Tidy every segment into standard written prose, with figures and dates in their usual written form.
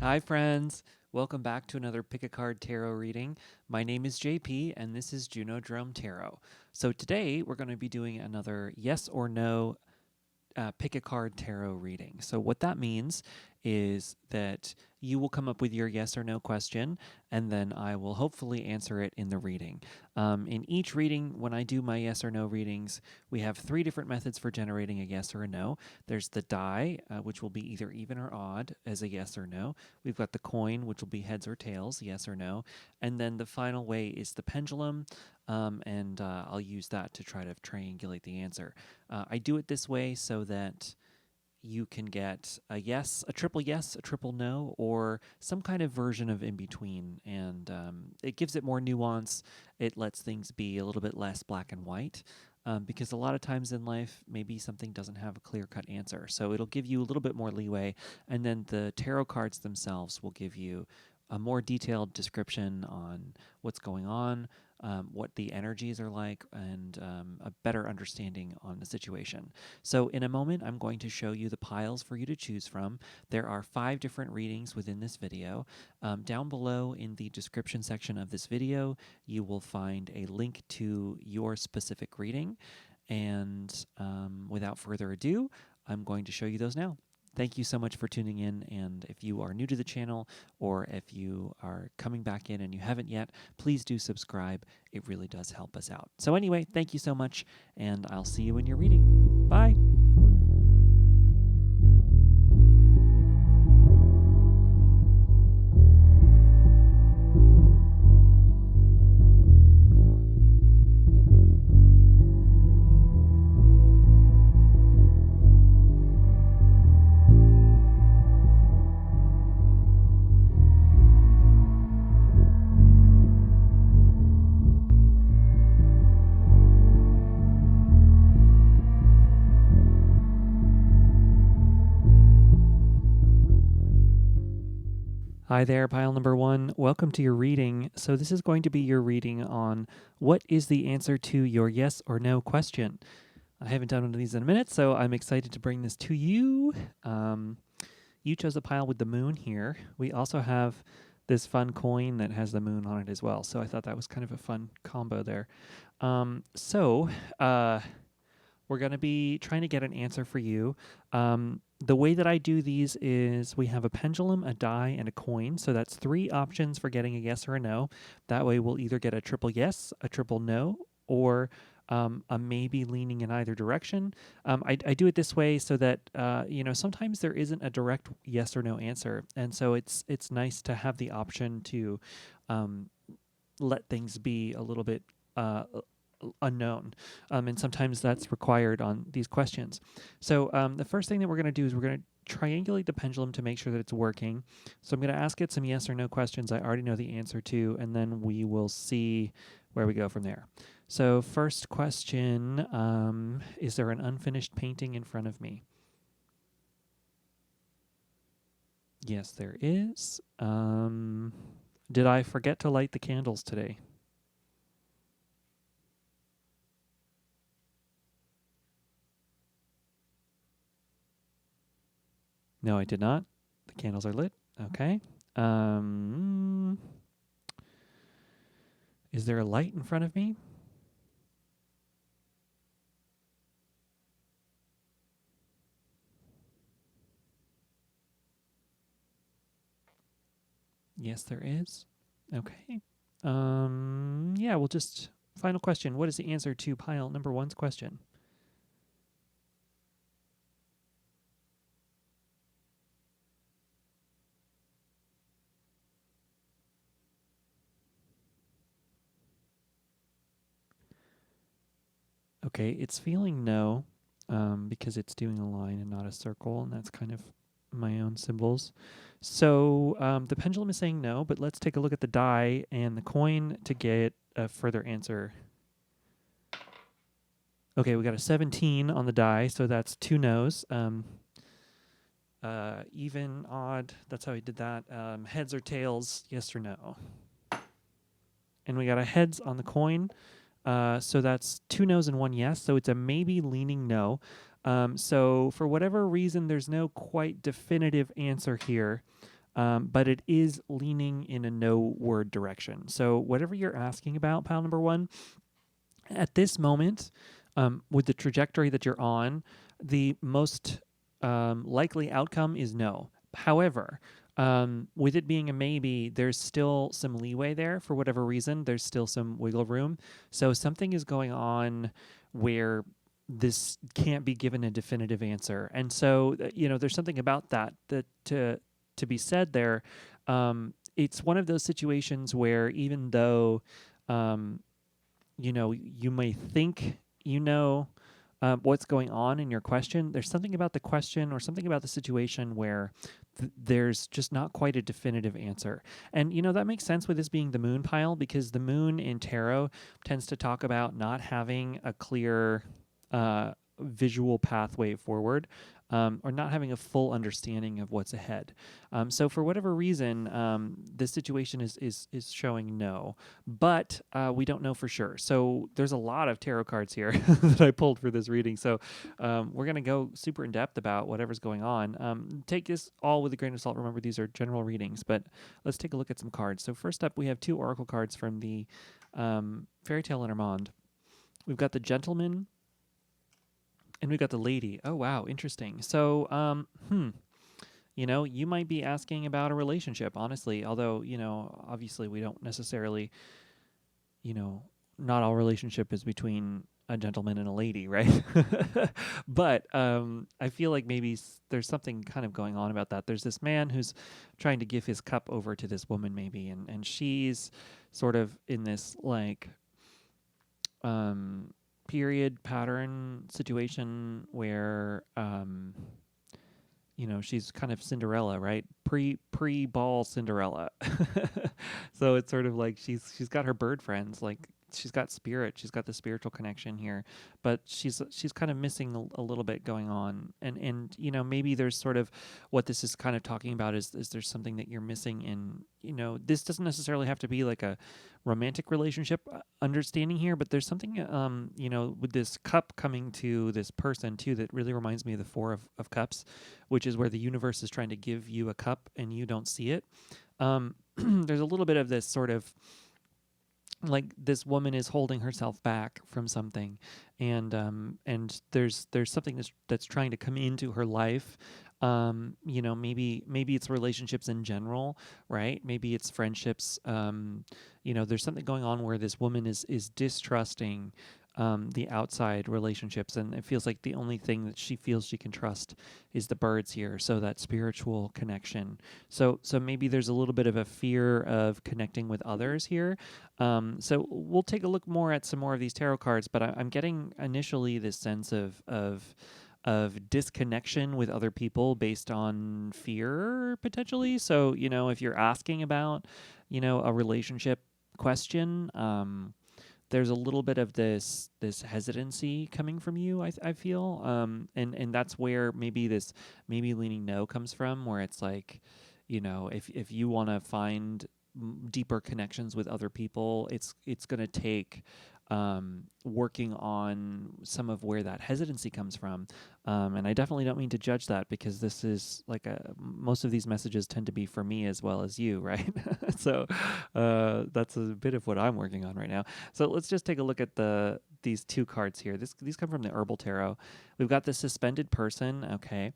Hi, friends. Welcome back to another Pick a Card Tarot reading. My name is JP, and this is Junodrome Tarot. So today we're going to be doing another yes or no pick a card tarot reading. So what that means is that you will come up with your yes or no question, and then I will hopefully answer it in the reading. In each reading, when I do my yes or no readings, we have 3 different methods for generating a yes or a no. There's the die, which will be either even or odd as a yes or no. We've got the coin, which will be heads or tails, yes or no. And then the final way is the pendulum, and I'll use that to try to triangulate the answer. I do it this way so that you can get a yes, a triple no, or some kind of version of in between. And it gives it more nuance. It lets things be a little bit less black and white. Because a lot of times in life, maybe something doesn't have a clear-cut answer. So it'll give you a little bit more leeway. And then the tarot cards themselves will give you a more detailed description on what's going on, what the energies are like, and a better understanding on the situation. So in a moment, I'm going to show you the piles for you to choose from. There are 5 different readings within this video. Down below in the description section of this video, you will find a link to your specific reading. And without further ado, I'm going to show you those now. Thank you so much for tuning in, and if you are new to the channel or if you are coming back in and you haven't yet, please do subscribe. It really does help us out. So anyway, thank you so much, and I'll see you in your reading. Bye. Hi there, pile number 1. Welcome to your reading. So this is going to be your reading on what is the answer to your yes or no question. I haven't done one of these in a minute, so I'm excited to bring this to you. You chose a pile with the moon here. We also have this fun coin that has the moon on it as well, so I thought that was kind of a fun combo there. We're going to be trying to get an answer for you. The way that I do these is we have a pendulum, a die, and a coin. So that's 3 options for getting a yes or a no. That way we'll either get a triple yes, a triple no, or a maybe leaning in either direction. I do it this way so that sometimes there isn't a direct yes or no answer, and so it's nice to have the option to let things be a little bit unknown, and sometimes that's required on these questions. So the first thing that we're going to do is we're going to triangulate the pendulum to make sure that it's working. So I'm going to ask it some yes or no questions I already know the answer to, and then we will see where we go from there. So first question, is there an unfinished painting in front of me? Yes, there is. Did I forget to light the candles today? No, I did not. The candles are lit. Okay. Is there a light in front of me? Yes, there is. Okay. Yeah, we'll just... Final question. What is the answer to pile number 1's question? Okay, it's feeling no, because it's doing a line and not a circle, and that's kind of my own symbols. So the pendulum is saying no, but let's take a look at the die and the coin to get a further answer. Okay, we got a 17 on the die, so that's 2 no's. Even, odd, that's how he did that. Heads or tails, yes or no. And we got a heads on the coin. So that's 2 no's and 1 yes. So it's a maybe leaning no. So for whatever reason, there's no quite definitive answer here. but it is leaning in a no word direction. So whatever you're asking about, pile number one, at this moment, with the trajectory that you're on, the most likely outcome is no. However, with it being a maybe, there's still some leeway there for whatever reason. There's still some wiggle room. So something is going on where this can't be given a definitive answer. And so, there's something about that to be said there. It's one of those situations where even though, um, you may think what's going on in your question, there's something about the question or something about the situation where there's just not quite a definitive answer. And, that makes sense with this being the moon pile, because the moon in tarot tends to talk about not having a clear visual pathway forward, or not having a full understanding of what's ahead. So for whatever reason, this situation is showing no, but we don't know for sure. So there's a lot of tarot cards here that I pulled for this reading. So we're going to go super in depth about whatever's going on. Take this all with a grain of salt. Remember, these are general readings, but let's take a look at some cards. So first up, we have 2 oracle cards from the Fairy Tale Lenormand. We've got the Gentleman, and we've got the Lady. Oh, wow. Interesting. So, you might be asking about a relationship, honestly, although, obviously we don't necessarily, not all relationship is between a gentleman and a lady, right? But I feel like maybe there's something kind of going on about that. There's this man who's trying to give his cup over to this woman, maybe, and she's sort of in this, like, period pattern situation where she's kind of Cinderella, right? Pre ball Cinderella. So it's sort of like she's got her bird friends, like she's got spirit, she's got the spiritual connection here, but she's kind of missing a little bit going on. And maybe there's sort of what this is kind of talking about is there's something that you're missing in, this doesn't necessarily have to be like a romantic relationship understanding here, but there's something with this cup coming to this person too that really reminds me of the 4 of cups, which is where the universe is trying to give you a cup and you don't see it. There's a little bit of this sort of like this woman is holding herself back from something, and there's something that's trying to come into her life. Maybe it's relationships in general, right? Maybe it's friendships. There's something going on where this woman is distrusting the outside relationships, and it feels like the only thing that she feels she can trust is the birds here. So that spiritual connection. So maybe there's a little bit of a fear of connecting with others here. So we'll take a look more at some more of these tarot cards, but I'm getting initially this sense of disconnection with other people based on fear, potentially. So, if you're asking about, a relationship question, there's a little bit of this hesitancy coming from you, I feel. And that's where maybe leaning no comes from, where it's like, if you want to find deeper connections with other people, it's going to take working on some of where that hesitancy comes from. And I definitely don't mean to judge that, because this is like most of these messages tend to be for me as well as you, right? So that's a bit of what I'm working on right now. So let's just take a look at these 2 cards here. These come from the Herbal Tarot. We've got the Suspended Person, okay,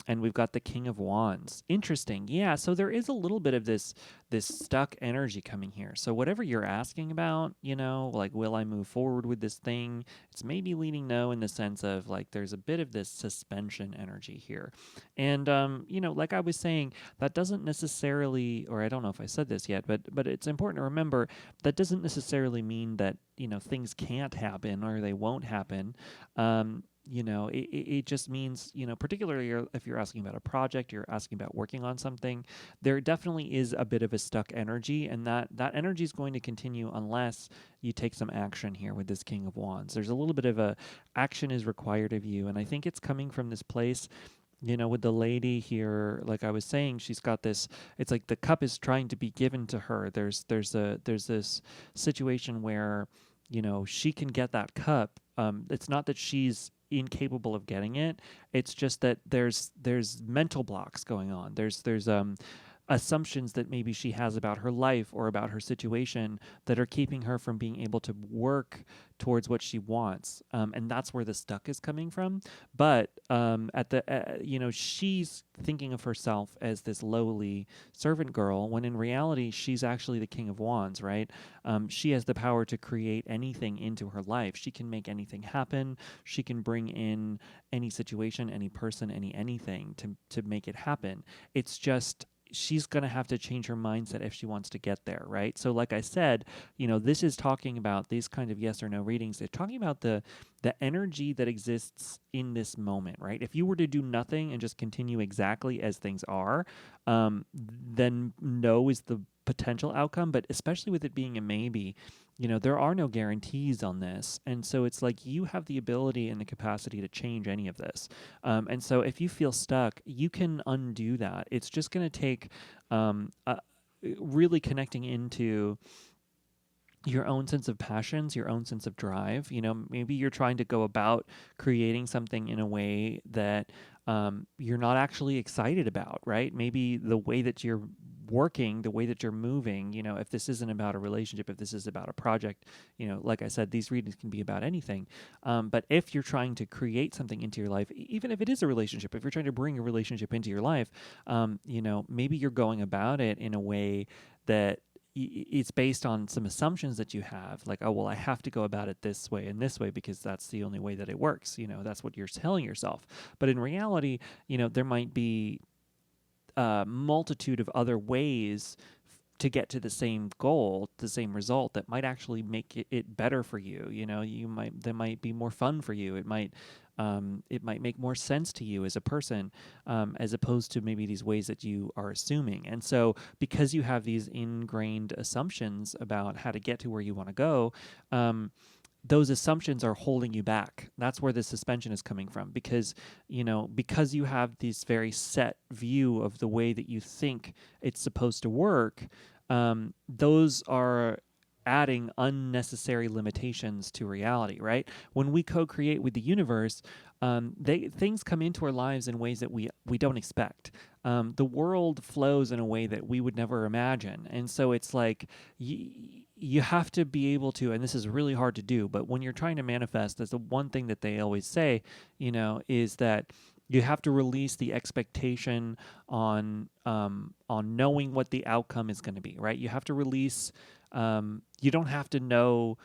and we've got the King of Wands. Interesting. Yeah, so there is a little bit of this stuck energy coming here. So whatever you're asking about, like, will I move forward with this thing? It's maybe leaning no, in the sense of like there's a bit of this suspension energy here. And like I was saying, that doesn't necessarily, or I don't know if I said this yet, but it's important to remember that doesn't necessarily mean that, things can't happen or they won't happen. It just means, particularly if you're asking about a project, you're asking about working on something, there definitely is a bit of a stuck energy, and that energy is going to continue unless you take some action here with this King of Wands. There's a little bit of a action is required of you, and I think it's coming from this place, with the lady here. Like I was saying, she's got this, it's like the cup is trying to be given to her. There's this situation where, she can get that cup. It's not that she's incapable of getting it. It's just that there's mental blocks going on. There's assumptions that maybe she has about her life or about her situation that are keeping her from being able to work towards what she wants. And that's where the stuck is coming from. But she's thinking of herself as this lowly servant girl, when in reality, she's actually the King of Wands, right? She has the power to create anything into her life. She can make anything happen. She can bring in any situation, any person, anything to make it happen. It's just she's going to have to change her mindset if she wants to get there, right? So like I said, this is talking about these kind of yes or no readings. They're talking about the energy that exists in this moment, right? If you were to do nothing and just continue exactly as things are, then no is the potential outcome. But especially with it being a maybe, there are no guarantees on this. And so it's like you have the ability and the capacity to change any of this. And so if you feel stuck, you can undo that. It's just going to take really connecting into your own sense of passions, your own sense of drive. Maybe you're trying to go about creating something in a way that you're not actually excited about, right? Maybe the way that you're working, the way that you're moving, if this isn't about a relationship, if this is about a project, like I said, these readings can be about anything. But if you're trying to create something into your life, even if it is a relationship, if you're trying to bring a relationship into your life, maybe you're going about it in a way that it's based on some assumptions that you have, like, oh, well, I have to go about it this way and this way because that's the only way that it works. That's what you're telling yourself. But in reality, there might be a multitude of other ways to get to the same goal, the same result that might actually make it better for you. That might be more fun for you. It might make more sense to you as a person, as opposed to maybe these ways that you are assuming. And so because you have these ingrained assumptions about how to get to where you want to go, those assumptions are holding you back. That's where the suspension is coming from, because you have this very set view of the way that you think it's supposed to work. Those are adding unnecessary limitations to reality, right? When we co-create with the universe, things come into our lives in ways that we don't expect. The world flows in a way that we would never imagine. And so it's like you have to be able to, and this is really hard to do, but when you're trying to manifest, that's the one thing that they always say, is that you have to release the expectation on knowing what the outcome is going to be, right? You have to release. You don't have to know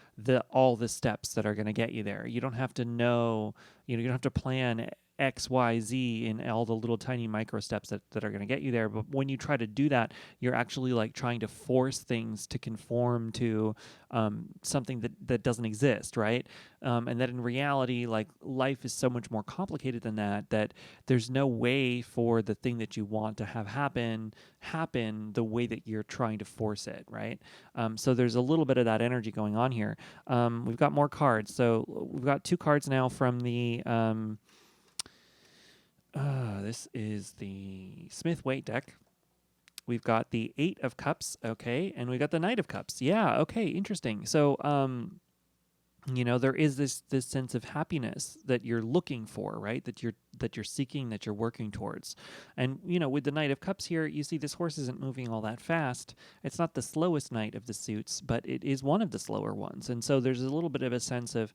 all the steps that are going to get you there. You don't have to know. You don't have to plan X, Y, Z in all the little tiny micro steps that are going to get you there. But when you try to do that, you're actually like trying to force things to conform to something that doesn't exist, right? And that in reality, like, life is so much more complicated than that there's no way for the thing that you want to have happen the way that you're trying to force it, right? So there's a little bit of that energy going on here. We've got more cards. So we've got 2 cards now from the this is the Smith-Waite deck. We've got the 8 of Cups, okay, and we got the Knight of Cups. Yeah, okay, interesting. So, there is this sense of happiness that you're looking for, right? That you're seeking, that you're working towards. And with the Knight of Cups here, you see this horse isn't moving all that fast. It's not the slowest knight of the suits, but it is one of the slower ones. And so there's a little bit of a sense of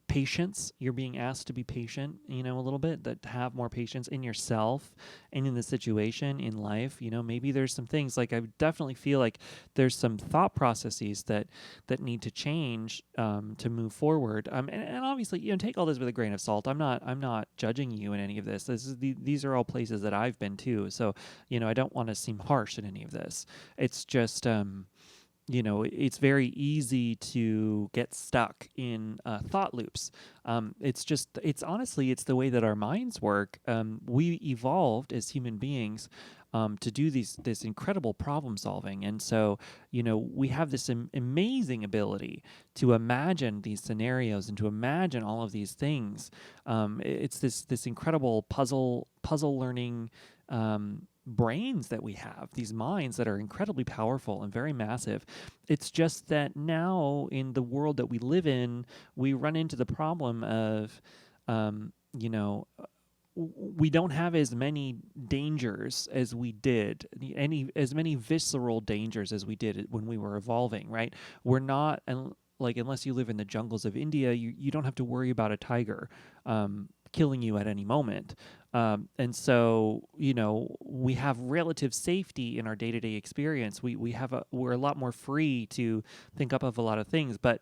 patience. You're being asked to be patient, a little bit, that to have more patience in yourself and in the situation in life. Maybe there's some things, like, I definitely feel like there's some thought processes that need to change to move forward. And obviously, take all this with a grain of salt. I'm not judging you in any of this. These are all places that I've been to. So, I don't want to seem harsh in any of this. It's just, it's very easy to get stuck in thought loops. It's honestly, it's the way that our minds work. We evolved as human beings to do this incredible problem solving. And so, we have this amazing ability to imagine these scenarios and to imagine all of these things. It's this incredible puzzle learning brains that we have, these minds that are incredibly powerful and very massive. It's just that now, in the world that we live in, we run into the problem of, we don't have as many dangers as we did, as many visceral dangers as we did when we were evolving, right? We're not, and like, unless you live in the jungles of India, you don't have to worry about a tiger killing you at any moment. And so, we have relative safety in our day-to-day experience. We're a lot more free to think up of a lot of things, but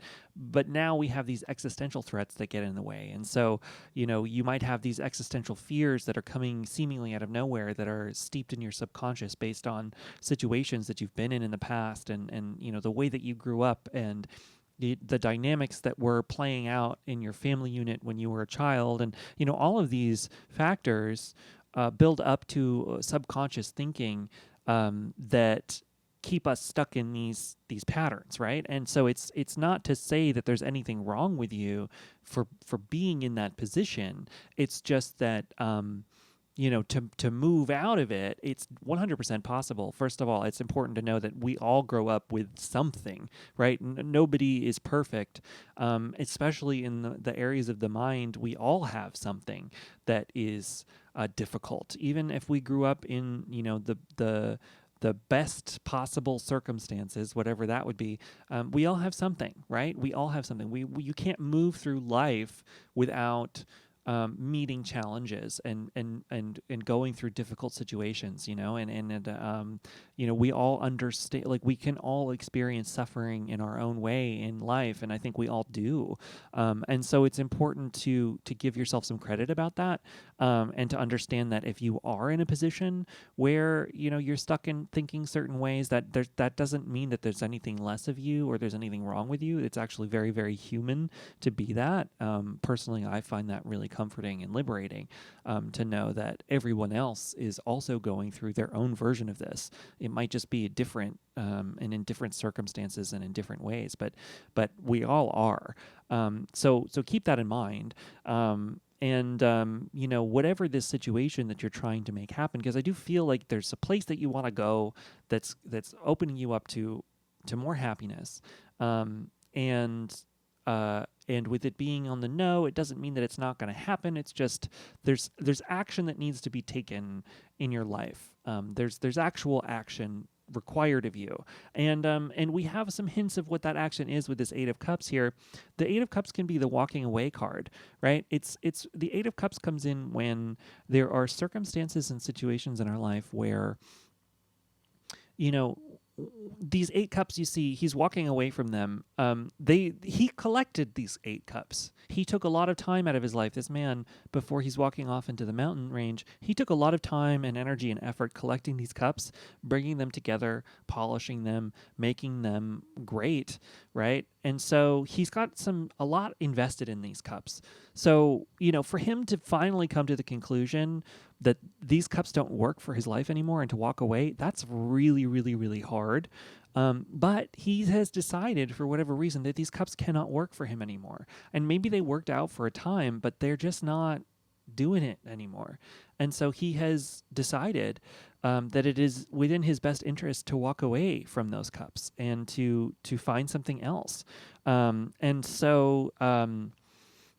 now we have these existential threats that get in the way. And so, you might have these existential fears that are coming seemingly out of nowhere, that are steeped in your subconscious based on situations that you've been in the past, and the way that you grew up, and the dynamics that were playing out in your family unit when you were a child. And all of these factors build up to subconscious thinking that keep us stuck in these patterns, right? And so it's not to say that there's anything wrong with you for being in that position. It's just that to move out of it, it's 100% possible. First of all, it's important to know that we all grow up with something, right? Nobody is perfect, especially in the areas of the mind. We all have something that is difficult, even if we grew up in the best possible circumstances, whatever that would be. We all have something, right? We all have something. You can't move through life without meeting challenges and going through difficult situations, we all understand, like, we can all experience suffering in our own way in life, and I think we all do. And so it's important to give yourself some credit about that, and to understand that if you are in a position where you're stuck in thinking certain ways, that doesn't mean that there's anything less of you or there's anything wrong with you. It's actually very, very human to be that. Personally, I find that really comforting and liberating, to know that everyone else is also going through their own version of this. It might just be different, and in different circumstances and in different ways, but we all are. So keep that in mind. Whatever this situation that you're trying to make happen, because I do feel like there's a place that you want to go that's opening you up to more happiness. And with it being on the no, it doesn't mean that it's not going to happen. It's just there's action that needs to be taken in your life. There's actual action required of you, and we have some hints of what that action is with this Eight of Cups here. The Eight of Cups can be the walking away card, right? It's the Eight of Cups comes in when there are circumstances and situations in our life where these 8 cups, you see, he's walking away from them. He collected these 8 cups. He took a lot of time out of his life. This man, before he's walking off into the mountain range, he took a lot of time and energy and effort collecting these cups, bringing them together, polishing them, making them great, right? And so he's got a lot invested in these cups. So, for him to finally come to the conclusion that these cups don't work for his life anymore and to walk away, that's really, really, really hard. But he has decided, for whatever reason, that these cups cannot work for him anymore. And maybe they worked out for a time, but they're just not doing it anymore. And so he has decided that it is within his best interest to walk away from those cups and to find something else. And so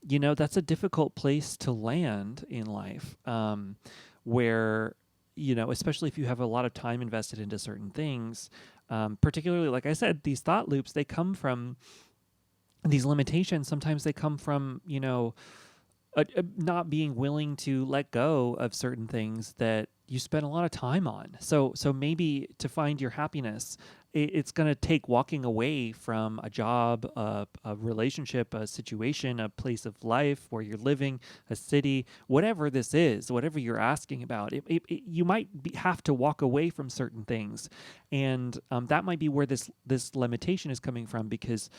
that's a difficult place to land in life, where, especially if you have a lot of time invested into certain things, particularly, like I said, these thought loops, they come from these limitations. Sometimes they come from, not being willing to let go of certain things that you spend a lot of time on. So maybe to find your happiness, it's going to take walking away from a job, a relationship, a situation, a place of life where you're living, a city, whatever this is, whatever you're asking about. You might have to walk away from certain things, and that might be where this limitation is coming from, because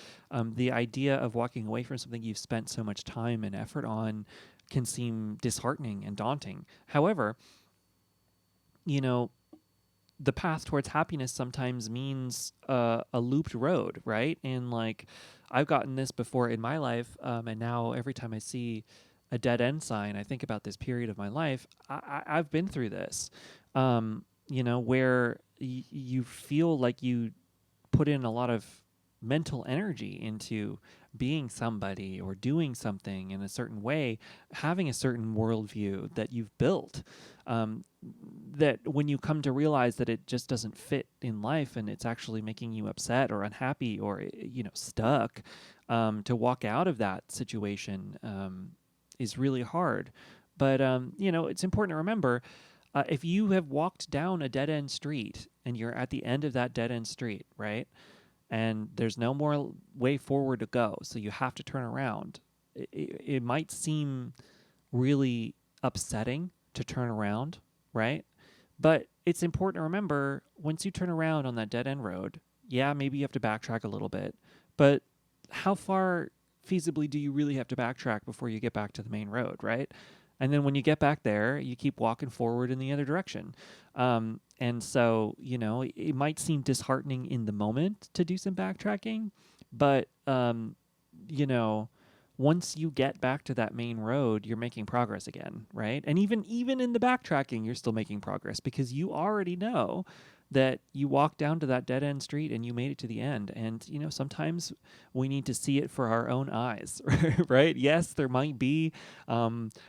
the idea of walking away from something you've spent so much time and effort on can seem disheartening and daunting. However, the path towards happiness sometimes means a looped road, right? And like, I've gotten this before in my life, and now every time I see a dead end sign, I think about this period of my life. I've been through this, where you feel like you put in a lot of mental energy into being somebody or doing something in a certain way, having a certain worldview that you've built, that when you come to realize that it just doesn't fit in life and it's actually making you upset or unhappy or stuck, to walk out of that situation is really hard. But it's important to remember, if you have walked down a dead end street and you're at the end of that dead end street, right? And there's no more way forward to go, so you have to turn around. It might seem really upsetting to turn around, right? But it's important to remember, once you turn around on that dead end road, yeah, maybe you have to backtrack a little bit, but how far feasibly do you really have to backtrack before you get back to the main road, right? And then when you get back there, you keep walking forward in the other direction. And so, it might seem disheartening in the moment to do some backtracking, but, once you get back to that main road, you're making progress again, right? And even in the backtracking, you're still making progress because you already know that you walked down to that dead end street and you made it to the end. And sometimes we need to see it for our own eyes, right? Yes, there might be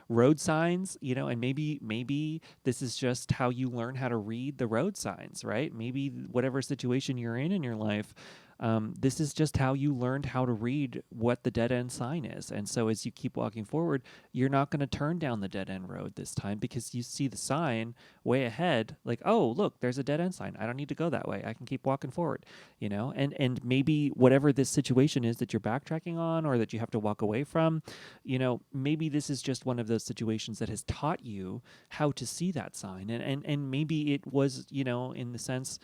road signs, and maybe this is just how you learn how to read the road signs, right? Maybe whatever situation you're in your life, this is just how you learned how to read what the dead end sign is. And so as you keep walking forward, you're not going to turn down the dead end road this time because you see the sign way ahead, like, oh, look, there's a dead end sign. I don't need to go that way. I can keep walking forward, and maybe whatever this situation is that you're backtracking on or that you have to walk away from, maybe this is just one of those situations that has taught you how to see that sign. And maybe it was, in the sense,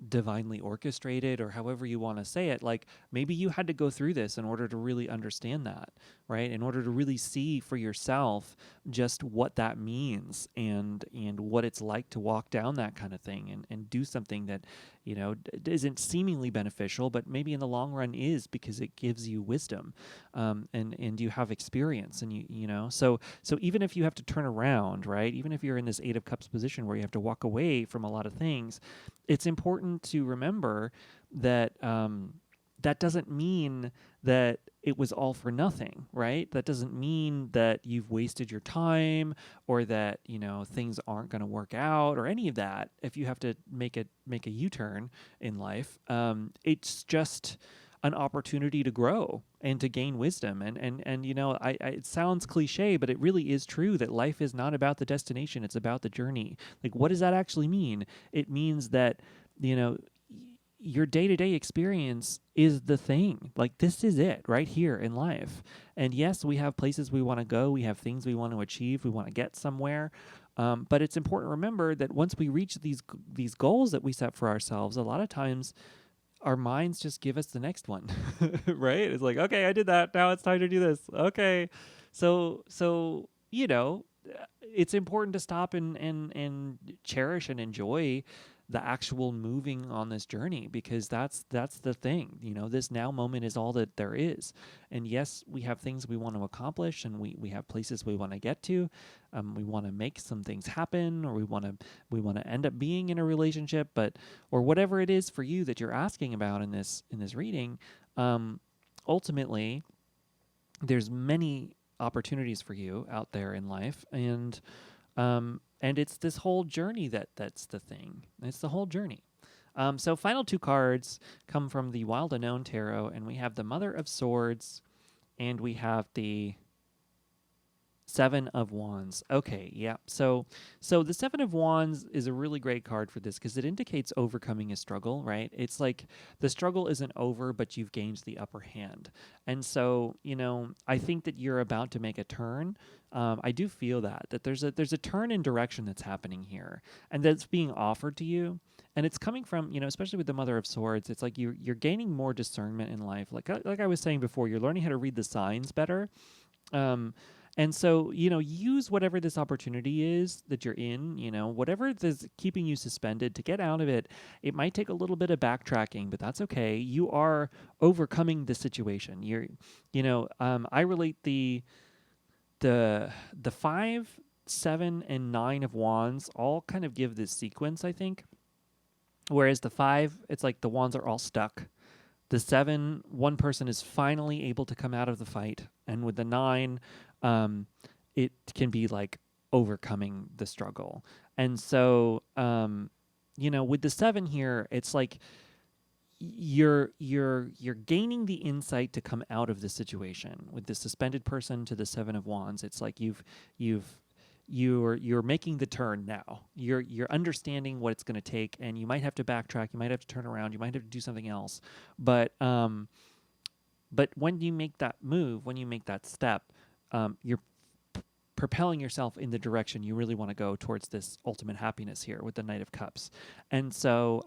divinely orchestrated, or however you want to say it. Like, maybe you had to go through this in order to really understand that, right? In order to really see for yourself just what that means and what it's like to walk down that kind of thing and do something that, isn't seemingly beneficial, but maybe in the long run is, because it gives you wisdom, and you have experience, and so even if you have to turn around, right? Even if you're in this Eight of Cups position where you have to walk away from a lot of things, it's important to remember that that doesn't mean that it was all for nothing, right? That doesn't mean that you've wasted your time or that, things aren't going to work out or any of that. If you have to make a U-turn in life, it's just an opportunity to grow and to gain wisdom. And it sounds cliche, but it really is true that life is not about the destination. It's about the journey. Like, what does that actually mean? It means that, your day-to-day experience is the thing. Like, this is it right here in life. And yes, we have places we want to go. We have things we want to achieve. We want to get somewhere. But it's important to remember that once we reach these goals that we set for ourselves, a lot of times our minds just give us the next one, right? It's like, okay, I did that. Now it's time to do this. Okay. So, it's important to stop and cherish and enjoy the actual moving on this journey, because that's the thing. This now moment is all that there is. And yes, we have things we want to accomplish, and we have places we want to get to. We want to make some things happen, or we want to end up being in a relationship, or whatever it is for you that you're asking about in this reading. Ultimately, there's many opportunities for you out there in life, and it's this whole journey that's the thing. It's the whole journey. So final two cards come from the Wild Unknown Tarot, and we have the Mother of Swords, and we have the Seven of Wands. Okay, yeah. So the Seven of Wands is a really great card for this because it indicates overcoming a struggle, right? It's like the struggle isn't over, but you've gained the upper hand. And so, I think that you're about to make a turn. I do feel that there's a turn in direction that's happening here, and that's being offered to you. And it's coming from, especially with the Mother of Swords, it's like you're gaining more discernment in life. Like I was saying before, you're learning how to read the signs better. And so, use whatever this opportunity is that you're in, whatever is keeping you suspended, to get out of it. It might take a little bit of backtracking, but that's okay. You are overcoming the situation. I relate the 5, 7, and 9 of Wands all kind of give this sequence, I think. Whereas the 5, it's like the wands are all stuck. The 7, one person is finally able to come out of the fight, and with the 9, it can be like overcoming the struggle. And so, with the 7 here, it's like you're gaining the insight to come out of the situation. With the suspended person to the 7 of Wands, it's like you're making the turn now. You're understanding what it's going to take, and you might have to backtrack, you might have to turn around, you might have to do something else. But when you make that move, when you make that step, you're propelling yourself in the direction you really want to go towards this ultimate happiness here with the Knight of Cups. And so,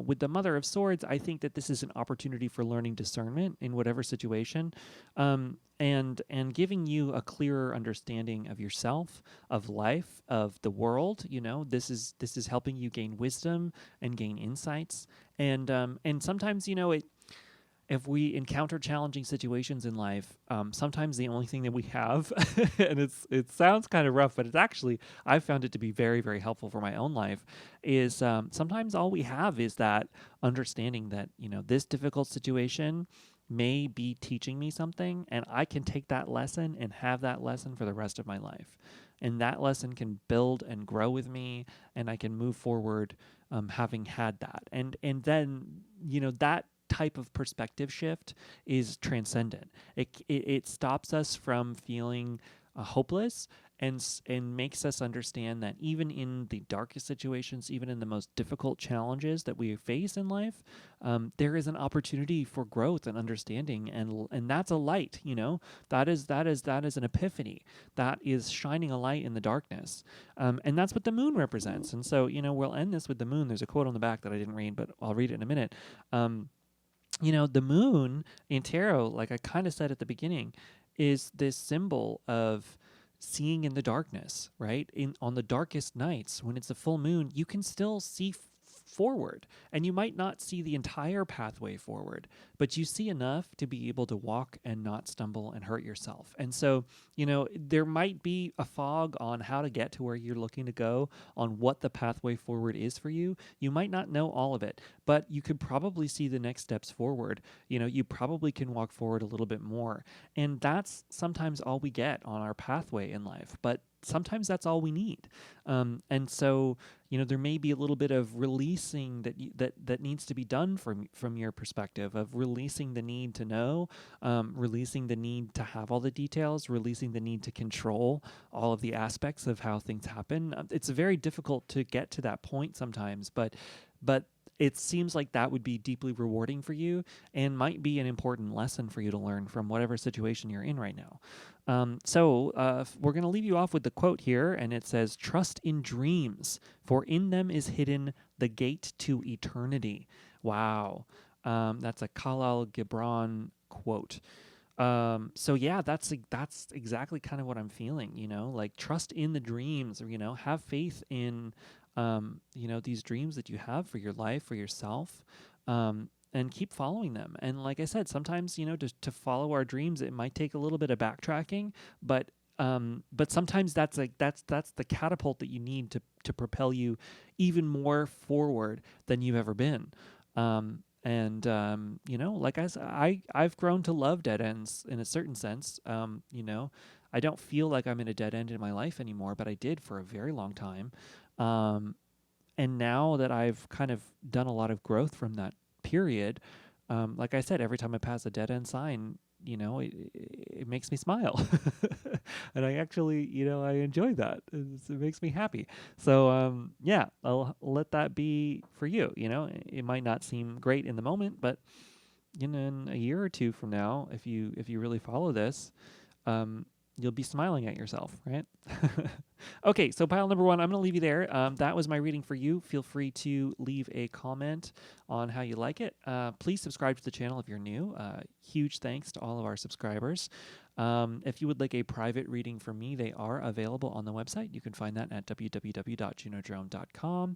with the Mother of Swords, I think that this is an opportunity for learning discernment in whatever situation, and giving you a clearer understanding of yourself, of life, of the world. This is helping you gain wisdom and gain insights. And sometimes, if we encounter challenging situations in life, sometimes the only thing that we have, and it sounds kind of rough, but it's actually, I've found it to be very, very helpful for my own life, is sometimes all we have is that understanding that, this difficult situation may be teaching me something, and I can take that lesson and have that lesson for the rest of my life. And that lesson can build and grow with me, and I can move forward having had that. And then, that type of perspective shift is transcendent. It stops us from feeling hopeless, and makes us understand that even in the darkest situations, even in the most difficult challenges that we face in life, there is an opportunity for growth and understanding, and that's a light. That is an epiphany. That is shining a light in the darkness, and that's what the moon represents. And so, we'll end this with the moon. There's a quote on the back that I didn't read, but I'll read it in a minute. The moon in tarot, like I kind of said at the beginning, is this symbol of seeing in the darkness, right? On the darkest nights, when it's a full moon, you can still see forward, and you might not see the entire pathway forward, but you see enough to be able to walk and not stumble and hurt yourself. And so, there might be a fog on how to get to where you're looking to go, on what the pathway forward is for you. You might not know all of it, but you could probably see the next steps forward. You probably can walk forward a little bit more. And that's sometimes all we get on our pathway in life, but sometimes that's all we need. And so, there may be a little bit of releasing that needs to be done from your perspective, of releasing the need to know, releasing the need to have all the details, releasing the need to control all of the aspects of how things happen. It's very difficult to get to that point sometimes, but it seems like that would be deeply rewarding for you, and might be an important lesson for you to learn from whatever situation you're in right now. So we're going to leave you off with the quote here, and it says, "Trust in dreams, for in them is hidden the gate to eternity." Wow. That's a Khalil Gibran quote. So yeah, that's exactly kind of what I'm feeling, like trust in the dreams, or, have faith in, these dreams that you have for your life, for yourself, and keep following them. And like I said, sometimes, to follow our dreams, it might take a little bit of backtracking, but sometimes that's the catapult that you need to propel you even more forward than you've ever been. Like I said, I've grown to love dead ends in a certain sense. I don't feel like I'm in a dead end in my life anymore, but I did for a very long time. And now that I've kind of done a lot of growth from that period, like I said, every time I pass a dead end sign, it makes me smile. And I actually, I enjoy that. It makes me happy. So, yeah, I'll let that be for you. It might not seem great in the moment, but in a year or two from now, if you really follow this, you'll be smiling at yourself, right? Okay, so pile number 1, I'm going to leave you there. That was my reading for you. Feel free to leave a comment on how you like it. Please subscribe to the channel if you're new. Huge thanks to all of our subscribers. If you would like a private reading from me, they are available on the website. You can find that at www.junodrome.com.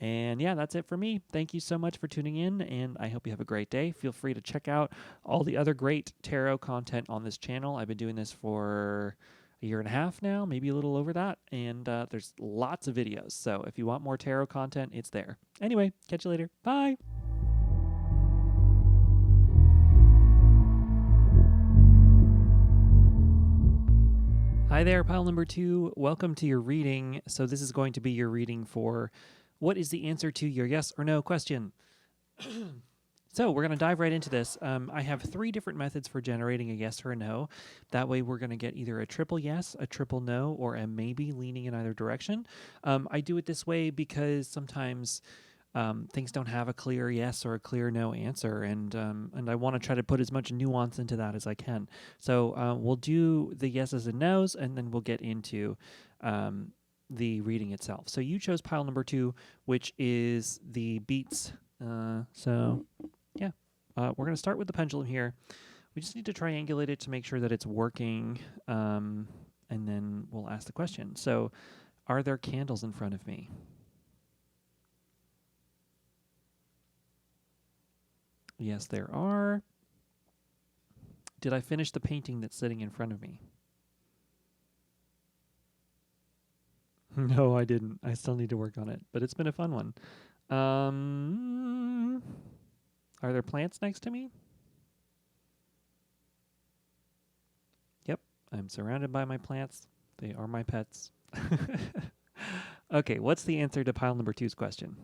And yeah, that's it for me. Thank you so much for tuning in, and I hope you have a great day. Feel free to check out all the other great tarot content on this channel. I've been doing this for a year and a half now, maybe a little over that, and there's lots of videos. So if you want more tarot content, it's there. Anyway, catch you later. Bye. Hi there, pile number 2. Welcome to your reading. So this is going to be your reading for what is the answer to your yes or no question. So we're going to dive right into this. I have 3 different methods for generating a yes or a no. That way we're going to get either a triple yes, a triple no, or a maybe leaning in either direction. I do it this way because sometimes things don't have a clear yes or a clear no answer, and I want to try to put as much nuance into that as I can. So we'll do the yeses and nos, and then we'll get into the reading itself. So you chose pile number 2, which is the beats. We're going to start with the pendulum here. We just need to triangulate it to make sure that it's working, and then we'll ask the question. So, are there candles in front of me? Yes, there are. Did I finish the painting that's sitting in front of me? No, I didn't. I still need to work on it, but it's been a fun one. Are there plants next to me? Yep, I'm surrounded by my plants. They are my pets. Okay, what's the answer to pile number 2's question?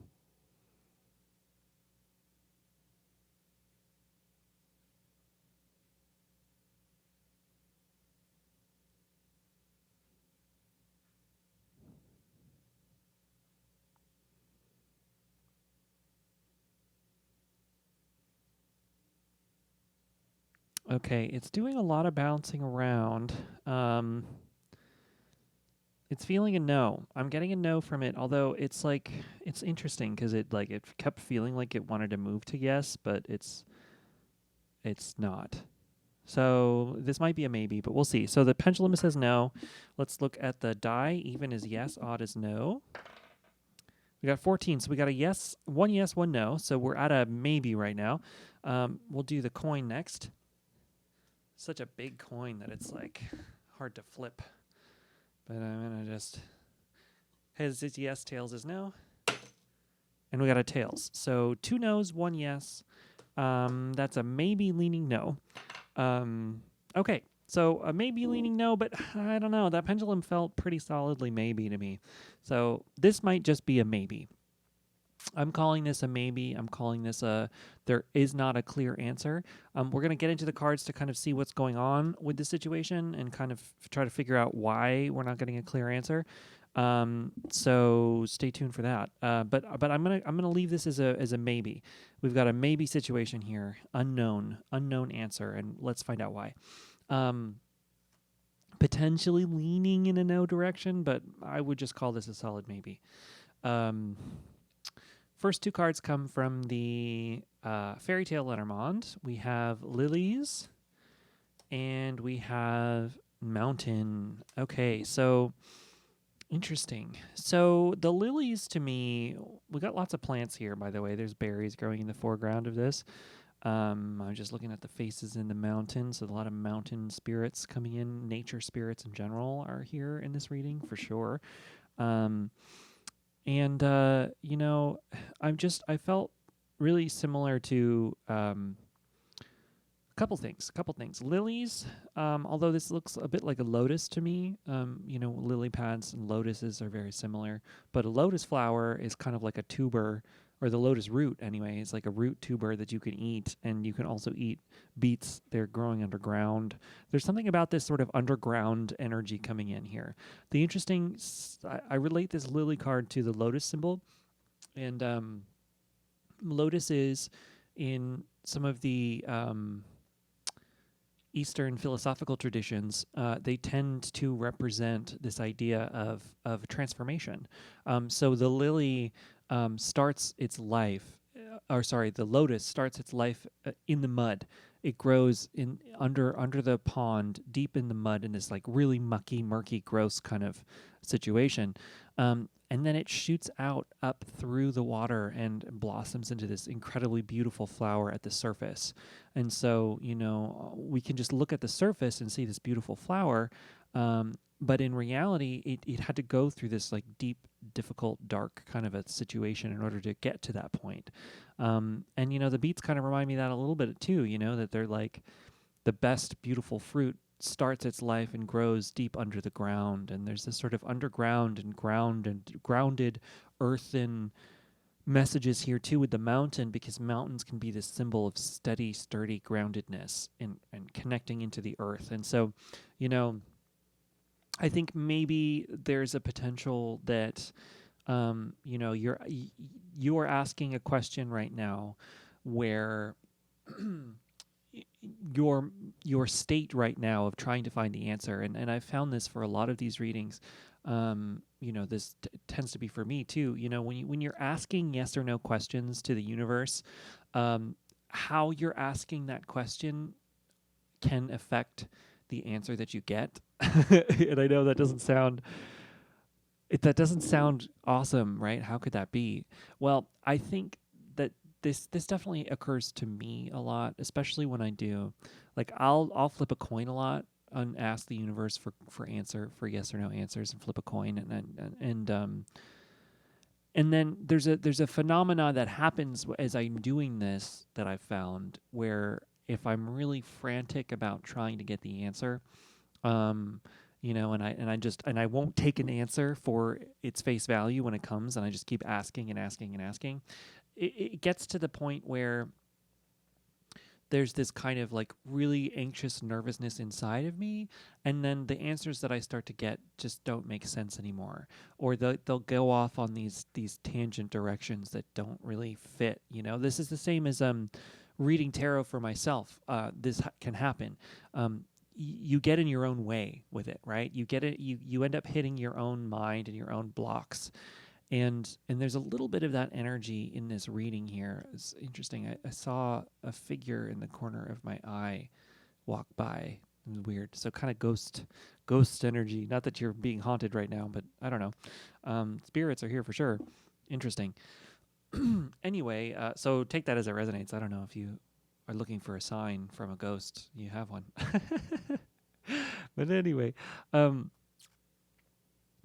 Okay, it's doing a lot of bouncing around. It's feeling a no. I'm getting a no from it, although it's interesting because it kept feeling like it wanted to move to yes, but it's not. So this might be a maybe, but we'll see. So the pendulum says no. Let's look at the die. Even is yes, odd is no. We got 14, so we got a yes, one, no. So we're at a maybe right now. We'll do the coin next. Such a big coin that it's hard to flip. But I'm going to just... Heads is yes, tails is no. And we got a tails. So 2 no's, 1 yes. That's a maybe leaning no. Okay, so a maybe leaning no, but I don't know. That pendulum felt pretty solidly maybe to me. So this might just be a maybe. I'm calling this a maybe. I'm calling this there is not a clear answer. We're going to get into the cards to kind of see what's going on with the situation and kind of try to figure out why we're not getting a clear answer. So stay tuned for that. But I'm gonna leave this as a maybe. We've got a maybe situation here, unknown answer, and let's find out why. Potentially leaning in a no direction, but I would just call this a solid maybe. First 2 cards come from the Fairy Tale Lenormand. We have Lilies, and we have Mountain. Okay, so interesting. So the lilies, to me, we got lots of plants here, by the way. There's berries growing in the foreground of this. I'm just looking at the faces in the mountains. So a lot of mountain spirits coming in. Nature spirits in general are here in this reading, for sure. I felt really similar to a couple things. Lilies, although this looks a bit like a lotus to me, lily pads and lotuses are very similar, but a lotus flower is kind of like a tuber, or the lotus root anyway, is like a root tuber that you can eat, and you can also eat beets. They're growing underground. There's something about this sort of underground energy coming in here. The interesting, I relate this lily card to the lotus symbol, and lotus is in some of the Eastern philosophical traditions, they tend to represent this idea of transformation. So the lily starts its life, the lotus starts its life in the mud. It grows under the pond, deep in the mud, in this really mucky, murky, gross kind of situation. And then it shoots out up through the water and blossoms into this incredibly beautiful flower at the surface. And so, we can just look at the surface and see this beautiful flower. But in reality, it had to go through this deep, difficult, dark kind of a situation in order to get to that point. And, the beets kind of remind me of that a little bit too, that they're the best beautiful fruit starts its life and grows deep under the ground, and there's this sort of underground and grounded earthen messages here too with the mountain, because mountains can be this symbol of steady, sturdy groundedness and connecting into the earth. And so, you know, I think maybe there's a potential that you know, you are asking a question right now where your state right now of trying to find the answer, and I've found this for a lot of these readings. You know, this tends to be for me too. You know, when you're asking yes or no questions to the universe, how you're asking that question can affect the answer that you get. And I know that doesn't sound awesome, right? How could that be? Well, I think that this definitely occurs to me a lot, especially when I do, like, I'll flip a coin a lot and ask the universe for yes or no answers, and flip a coin, and then there's a phenomena that happens as I'm doing this that I've found, where if I'm really frantic about trying to get the answer, you know, and I won't take an answer for its face value when it comes, and I just keep asking and asking and asking. It gets to the point where there's this kind of like really anxious nervousness inside of me, and then the answers that I start to get just don't make sense anymore, or they'll go off on these tangent directions that don't really fit. You know, this is the same as reading tarot for myself. This can happen. You get in your own way with it, right? You get it. You end up hitting your own mind and your own blocks, and there's a little bit of that energy in this reading here. It's interesting. I saw a figure in the corner of my eye walk by. It was weird. So kind of ghost energy. Not that you're being haunted right now, but I don't know. Spirits are here for sure. Interesting. Anyway, so take that as it resonates. I don't know if you are looking for a sign from a ghost. You have one. But anyway,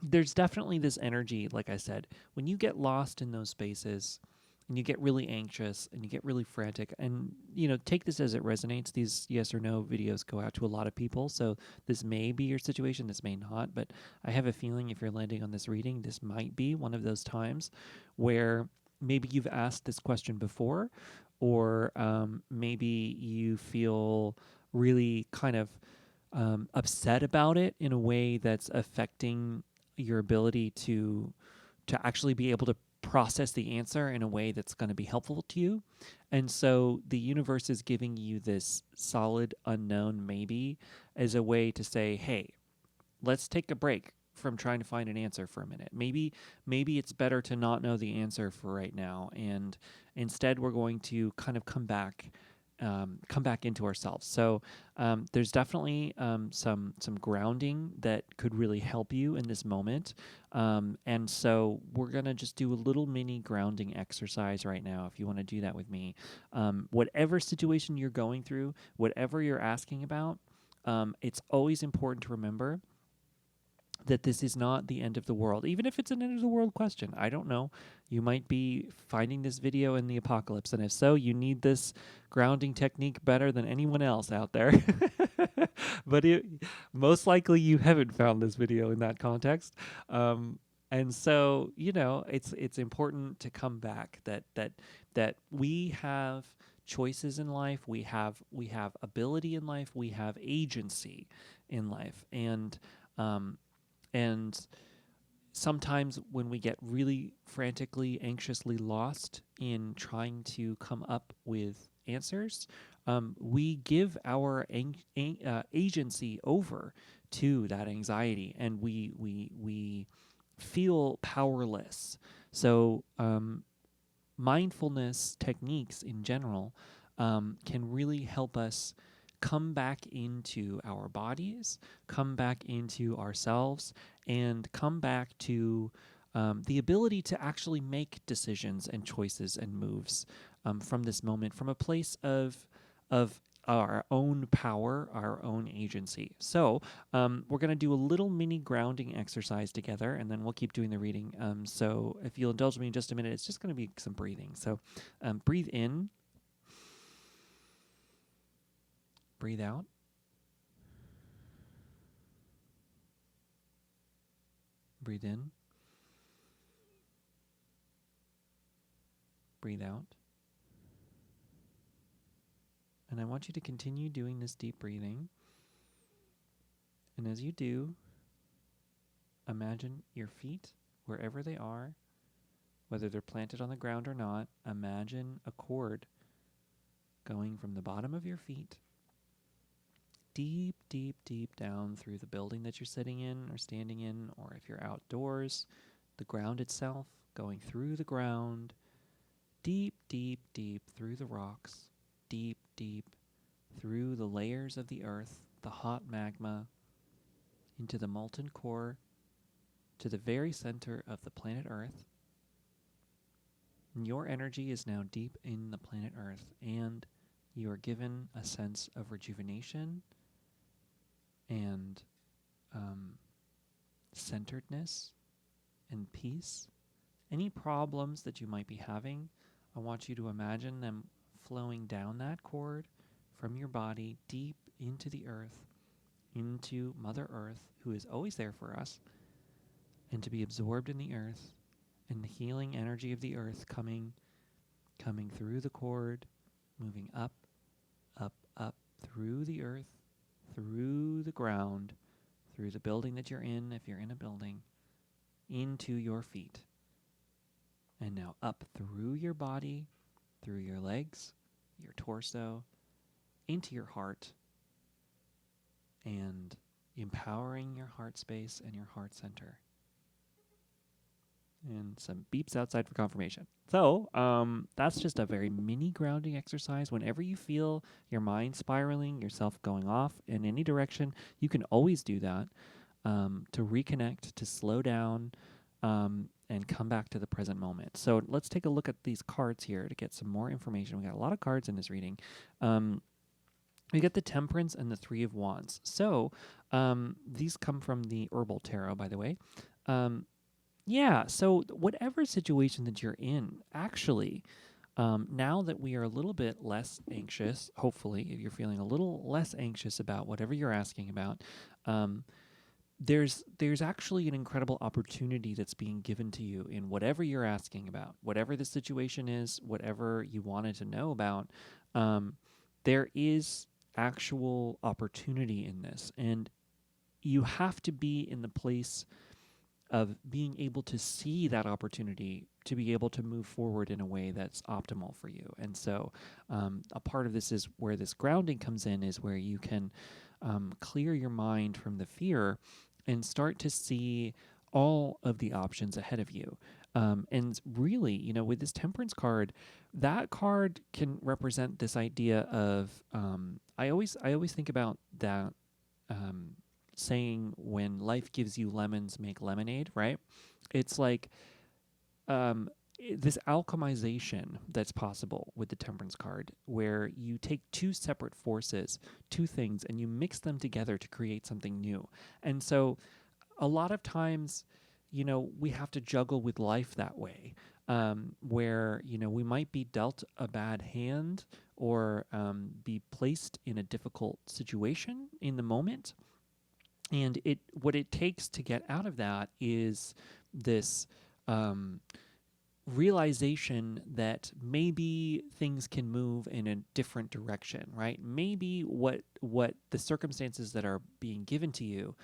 there's definitely this energy, like I said, when you get lost in those spaces and you get really anxious and you get really frantic, and, you know, take this as it resonates. These yes or no videos go out to a lot of people, so this may be your situation, this may not, but I have a feeling if you're landing on this reading, this might be one of those times where maybe you've asked this question before, or maybe you feel really kind of upset about it in a way that's affecting your ability to actually be able to process the answer in a way that's going to be helpful to you. And so the universe is giving you this solid unknown maybe as a way to say, hey, let's take a break from trying to find an answer for a minute. Maybe it's better to not know the answer for right now, and instead we're going to kind of come back into ourselves. So there's definitely some grounding that could really help you in this moment. And so we're going to just do a little mini grounding exercise right now, if you want to do that with me. Whatever situation you're going through, whatever you're asking about, it's always important to remember that this is not the end of the world, even if it's an end of the world question. I don't know. You might be finding this video in the apocalypse, and if so, you need this grounding technique better than anyone else out there. But most likely you haven't found this video in that context. And so, you know, it's important to come back that we have choices in life, we have ability in life, we have agency in life, and sometimes when we get really frantically, anxiously lost in trying to come up with answers, we give our agency over to that anxiety, and we feel powerless. So mindfulness techniques in general can really help us come back into our bodies, come back into ourselves, and come back to the ability to actually make decisions and choices and moves from this moment, from a place of our own power, our own agency. So we're going to do a little mini grounding exercise together, and then we'll keep doing the reading. So if you'll indulge me in just a minute, it's just going to be some breathing. So breathe in. Breathe out. Breathe in. Breathe out. And I want you to continue doing this deep breathing. And as you do, imagine your feet, wherever they are, whether they're planted on the ground or not, imagine a cord going from the bottom of your feet deep, deep, deep down through the building that you're sitting in or standing in, or if you're outdoors, the ground itself, going through the ground, deep, deep, deep through the rocks, deep, deep through the layers of the earth, the hot magma, into the molten core, to the very center of the planet Earth. And your energy is now deep in the planet Earth, and you are given a sense of rejuvenation and centeredness and peace. Any problems that you might be having, I want you to imagine them flowing down that cord from your body deep into the earth, into Mother Earth, who is always there for us, and to be absorbed in the earth, and the healing energy of the earth coming through the cord, moving up, up, up through the earth, through the ground, through the building that you're in, if you're in a building, into your feet. And now up through your body, through your legs, your torso, into your heart, and empowering your heart space and your heart center. And some beeps outside for confirmation. So that's just a very mini grounding exercise. Whenever you feel your mind spiraling, yourself going off in any direction, you can always do that to reconnect, to slow down, and come back to the present moment. So let's take a look at these cards here to get some more information. We got a lot of cards in this reading. We get the Temperance and the Three of Wands. So these come from the Herbal Tarot, by the way. Yeah, so whatever situation that you're in, actually, now that we are a little bit less anxious, hopefully, if you're feeling a little less anxious about whatever you're asking about, there's actually an incredible opportunity that's being given to you in whatever you're asking about, whatever the situation is, whatever you wanted to know about. There is actual opportunity in this, and you have to be in the place of being able to see that opportunity to be able to move forward in a way that's optimal for you. And so a part of this is where this grounding comes in, is where you can clear your mind from the fear and start to see all of the options ahead of you. And really, you know, with this Temperance card, that card can represent this idea of, I always think about that saying, when life gives you lemons, make lemonade, right? It's like this alchemization that's possible with the Temperance card, where you take two separate forces, two things, and you mix them together to create something new. And so a lot of times, you know, we have to juggle with life that way, where, you know, we might be dealt a bad hand or be placed in a difficult situation in the moment. And what it takes to get out of that is this realization that maybe things can move in a different direction, right? Maybe what the circumstances that are being given to you,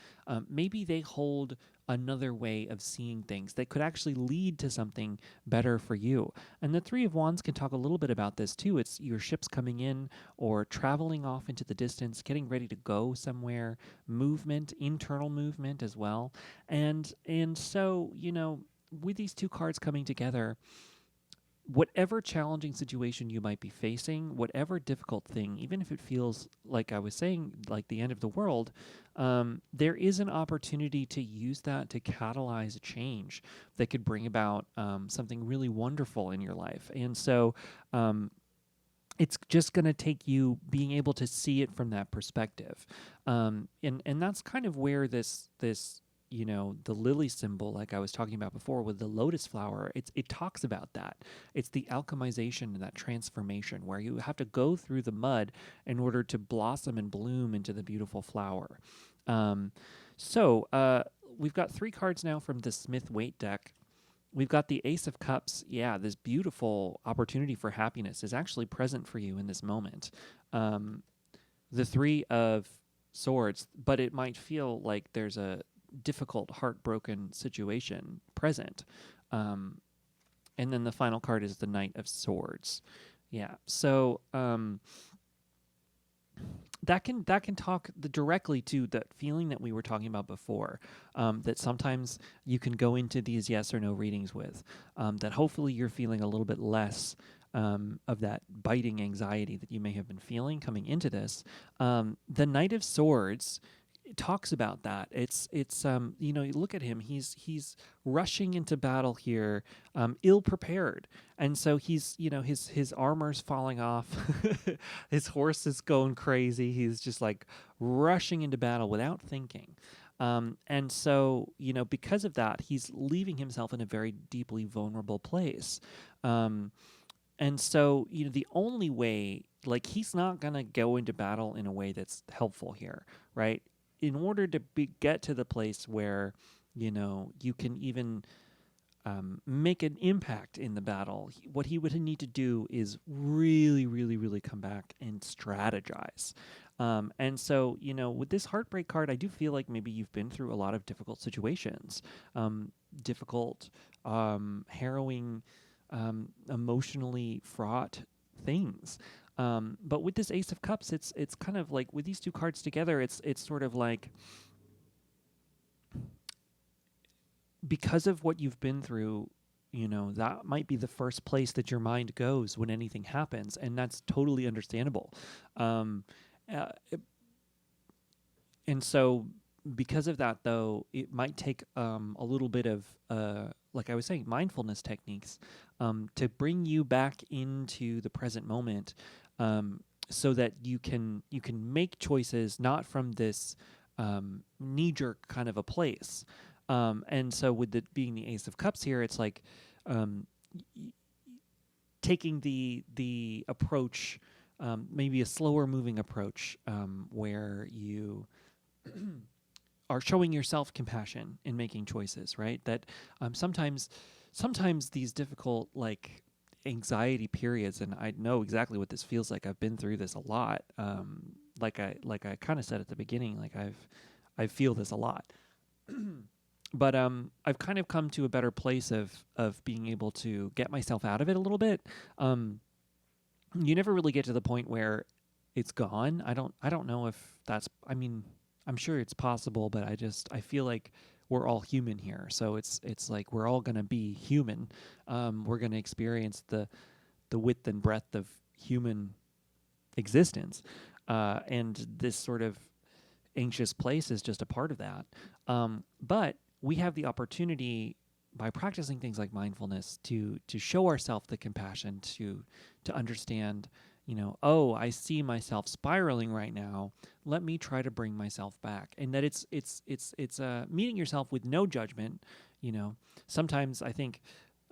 maybe they hold another way of seeing things that could actually lead to something better for you. And the Three of Wands can talk a little bit about this too. It's your ships coming in or traveling off into the distance, getting ready to go somewhere, movement, internal movement as well. And so, you know, with these two cards coming together, whatever challenging situation you might be facing, whatever difficult thing, even if it feels like I was saying, like the end of the world, there is an opportunity to use that to catalyze a change that could bring about something really wonderful in your life. And so it's just going to take you being able to see it from that perspective. And that's kind of where this you know, the lily symbol, like I was talking about before with the lotus flower, it talks about that. It's the alchemization and that transformation where you have to go through the mud in order to blossom and bloom into the beautiful flower. So we've got 3 cards now from the Smith-Waite deck. We've got the Ace of Cups. Yeah, this beautiful opportunity for happiness is actually present for you in this moment. The 3 of Swords, but it might feel like there's a difficult, heartbroken situation present. And then the final card is the Knight of Swords. Yeah, so that can talk directly to that feeling that we were talking about before, that sometimes you can go into these yes or no readings with, that hopefully you're feeling a little bit less of that biting anxiety that you may have been feeling coming into this. The Knight of Swords talks about that. It's you know, you look at him, he's rushing into battle here, ill prepared. And so he's, you know, his armor's falling off. His horse is going crazy. He's just like rushing into battle without thinking. And so, you know, because of that, he's leaving himself in a very deeply vulnerable place. And so, you know, the only way, like, he's not going to go into battle in a way that's helpful here, right? In order to get to the place where, you know, you can even make an impact in the battle, what he would need to do is really, really, really come back and strategize. And so, you know, with this Heartbreak card, I do feel like maybe you've been through a lot of difficult situations, difficult, harrowing, emotionally fraught things. But with this Ace of Cups, it's kind of like, with these 2 cards together, it's sort of like, because of what you've been through, you know, that might be the first place that your mind goes when anything happens, and that's totally understandable. And so because of that, though, it might take a little bit of, like I was saying, mindfulness techniques to bring you back into the present moment, so that you can make choices not from this knee-jerk kind of a place. And so with it being the Ace of Cups here, it's like taking the approach, maybe a slower moving approach, where you are showing yourself compassion in making choices, right? That sometimes these difficult, like, anxiety periods, and I know exactly what this feels like. I've been through this a lot. Like I kind of said at the beginning, like I feel this a lot. But I've kind of come to a better place of being able to get myself out of it a little bit. You never really get to the point where it's gone. I don't know if that's, I mean, I'm sure it's possible, but I feel like we're all human here. So it's like we're all going to be human. We're going to experience the width and breadth of human existence. And this sort of anxious place is just a part of that. But we have the opportunity, by practicing things like mindfulness, to show ourselves the compassion, to understand, you know, oh, I see myself spiraling right now. Let me try to bring myself back. And that it's meeting yourself with no judgment. You know, sometimes I think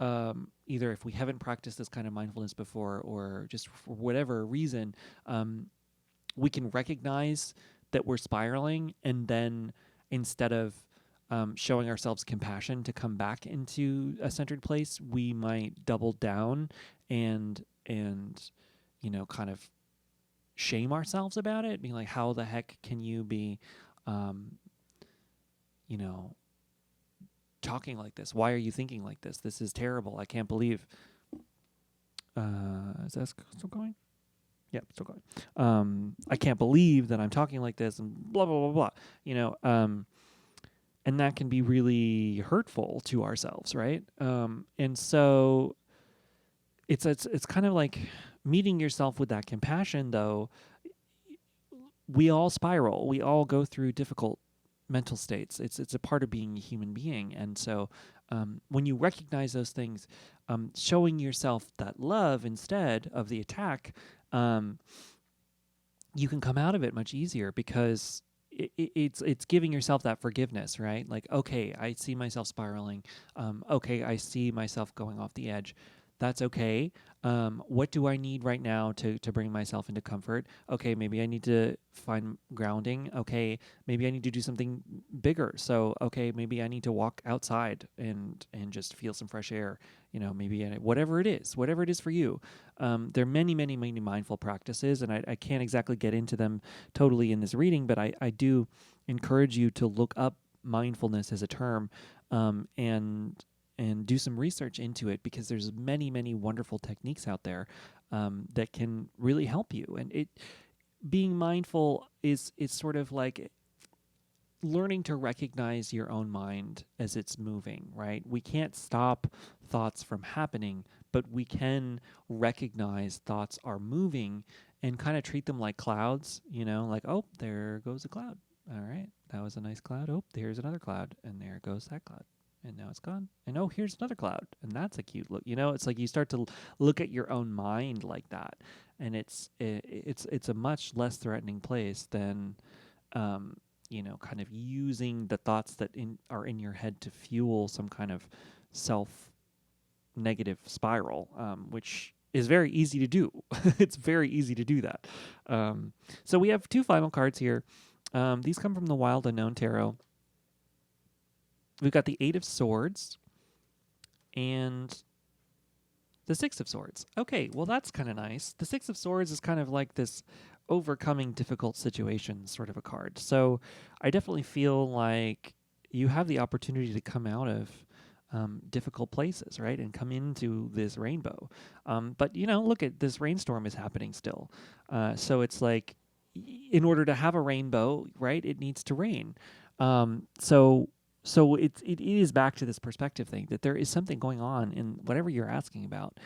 either if we haven't practiced this kind of mindfulness before, or just for whatever reason, we can recognize that we're spiraling, and then instead of showing ourselves compassion to come back into a centered place, we might double down and you know, kind of shame ourselves about it, being like, how the heck can you be, you know, talking like this? Why are you thinking like this? This is terrible. I can't believe. Is that still going? Yeah, still going. I can't believe that I'm talking like this, and blah blah blah blah. You know, and that can be really hurtful to ourselves, right? And so it's kind of like meeting yourself with that compassion, though. We all spiral. We all go through difficult mental states. It's a part of being a human being. And so when you recognize those things, showing yourself that love instead of the attack, you can come out of it much easier, because it's giving yourself that forgiveness, right? Like, okay, I see myself spiraling. Okay, I see myself going off the edge. That's okay. What do I need right now to bring myself into comfort? Okay, maybe I need to find grounding. Okay, maybe I need to do something bigger. So, okay, maybe I need to walk outside and just feel some fresh air. Maybe whatever it is for you. There are many, many, many mindful practices, and I can't exactly get into them totally in this reading, but I do encourage you to look up mindfulness as a term, and do some research into it, because there's many, many wonderful techniques out there that can really help you. And being mindful is sort of like learning to recognize your own mind as it's moving, right? We can't stop thoughts from happening, but we can recognize thoughts are moving and kind of treat them like clouds, like, oh, there goes a cloud. All right, that was a nice cloud. Oh, there's another cloud, and there goes that cloud. And now it's gone. And oh, here's another cloud, and that's a cute look. It's like you start to look at your own mind like that, and it's a much less threatening place than kind of using the thoughts that are in your head to fuel some kind of self-negative spiral, which is very easy to do. It's very easy to do that. So we have two final cards here. These come from the Wild Unknown Tarot. We've got the Eight of Swords and the Six of Swords. Okay, well, that's kind of nice. The Six of Swords is kind of like this overcoming difficult situations sort of a card. So I definitely feel like you have the opportunity to come out of difficult places, right? And come into this rainbow. But, look at this rainstorm is happening still. So it's like, in order to have a rainbow, right, it needs to rain. So it is back to this perspective thing, that there is something going on in whatever you're asking about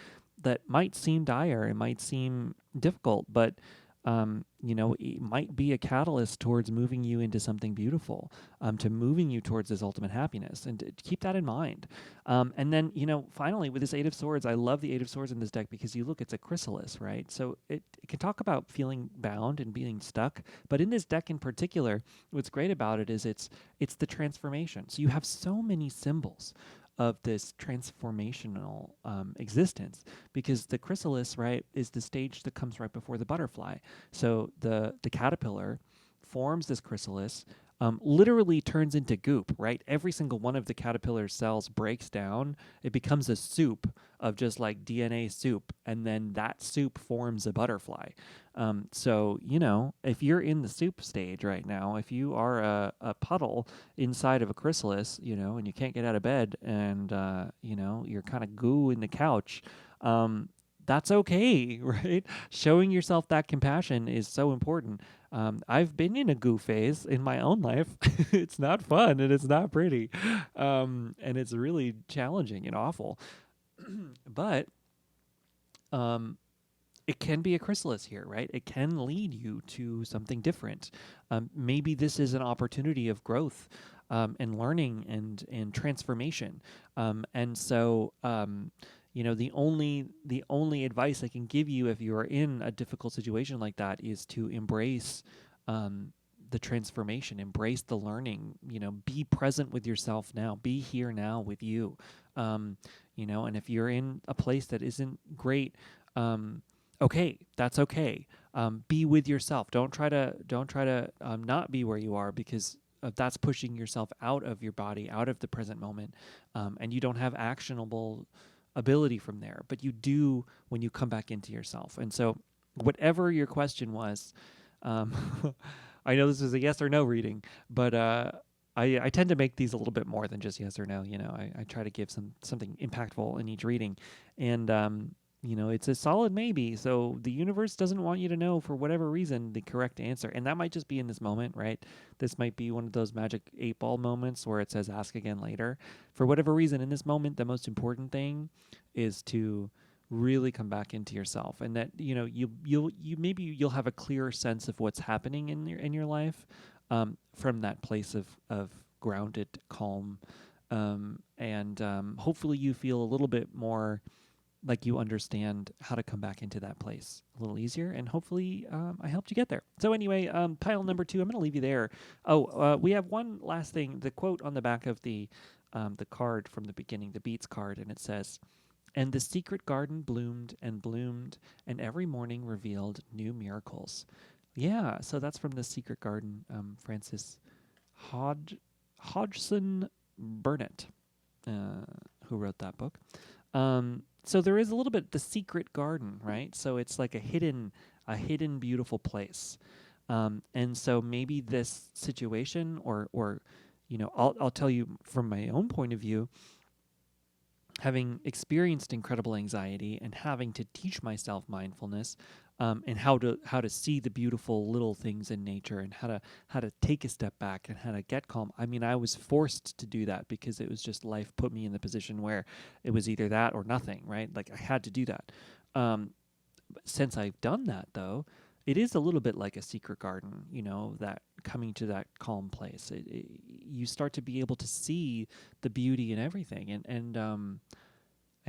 that might seem dire, it might seem difficult, but it might be a catalyst towards moving you into something beautiful, to moving you towards this ultimate happiness, and keep that in mind. And then, finally, with this Eight of Swords, I love the Eight of Swords in this deck because you look, it's a chrysalis, right? So it can talk about feeling bound and being stuck, but in this deck in particular, what's great about it is it's the transformation. So you have so many symbols of this transformational existence, because the chrysalis, right, is the stage that comes right before the butterfly. So the caterpillar forms this chrysalis, literally turns into goop, right? Every single one of the caterpillar's cells breaks down. It becomes a soup of just like DNA soup, and then that soup forms a butterfly. So, if you're in the soup stage right now, if you are a puddle inside of a chrysalis, and you can't get out of bed, and, you're kind of goo in the couch, that's okay, right? Showing yourself that compassion is so important. I've been in a goo phase in my own life. It's not fun and it's not pretty. And it's really challenging and awful. But it can be a chrysalis here, right? It can lead you to something different. Maybe this is an opportunity of growth, and learning and transformation. And so, the only advice I can give you if you are in a difficult situation like that is to embrace the transformation, embrace the learning. Be present with yourself now. Be here now with you. And if you're in a place that isn't great, okay, that's okay. Be with yourself. Don't try to not be where you are, because that's pushing yourself out of your body, out of the present moment, and you don't have actionable ability from there. But you do when you come back into yourself. And so, whatever your question was, I know this is a yes or no reading, but I tend to make these a little bit more than just yes or no. I try to give something impactful in each reading, and it's a solid maybe. So the universe doesn't want you to know, for whatever reason, the correct answer. And that might just be in this moment, right? This might be one of those magic 8-ball moments where it says ask again later. For whatever reason, in this moment, the most important thing is to really come back into yourself, and that you'll have a clearer sense of what's happening in your life, from that place of grounded calm, and hopefully you feel a little bit more like you understand how to come back into that place a little easier, and hopefully I helped you get there. So anyway, pile number 2, I'm going to leave you there. We have one last thing, the quote on the back of the card from the beginning, the Beats card, and it says, And the secret garden bloomed and bloomed, and every morning revealed new miracles. Yeah, so that's from The Secret Garden, Francis Hodgson Burnett, who wrote that book. So there is a little bit the secret garden, right? So it's like a hidden beautiful place. And so maybe this situation, or I'll tell you from my own point of view, having experienced incredible anxiety and having to teach myself mindfulness, and how to see the beautiful little things in nature, and how to take a step back and how to get calm. I mean, I was forced to do that because it was just life put me in the position where it was either that or nothing, right? Like I had to do that. Since I've done that, though, it is a little bit like a secret garden, that coming to that calm place. You start to be able to see the beauty in everything, and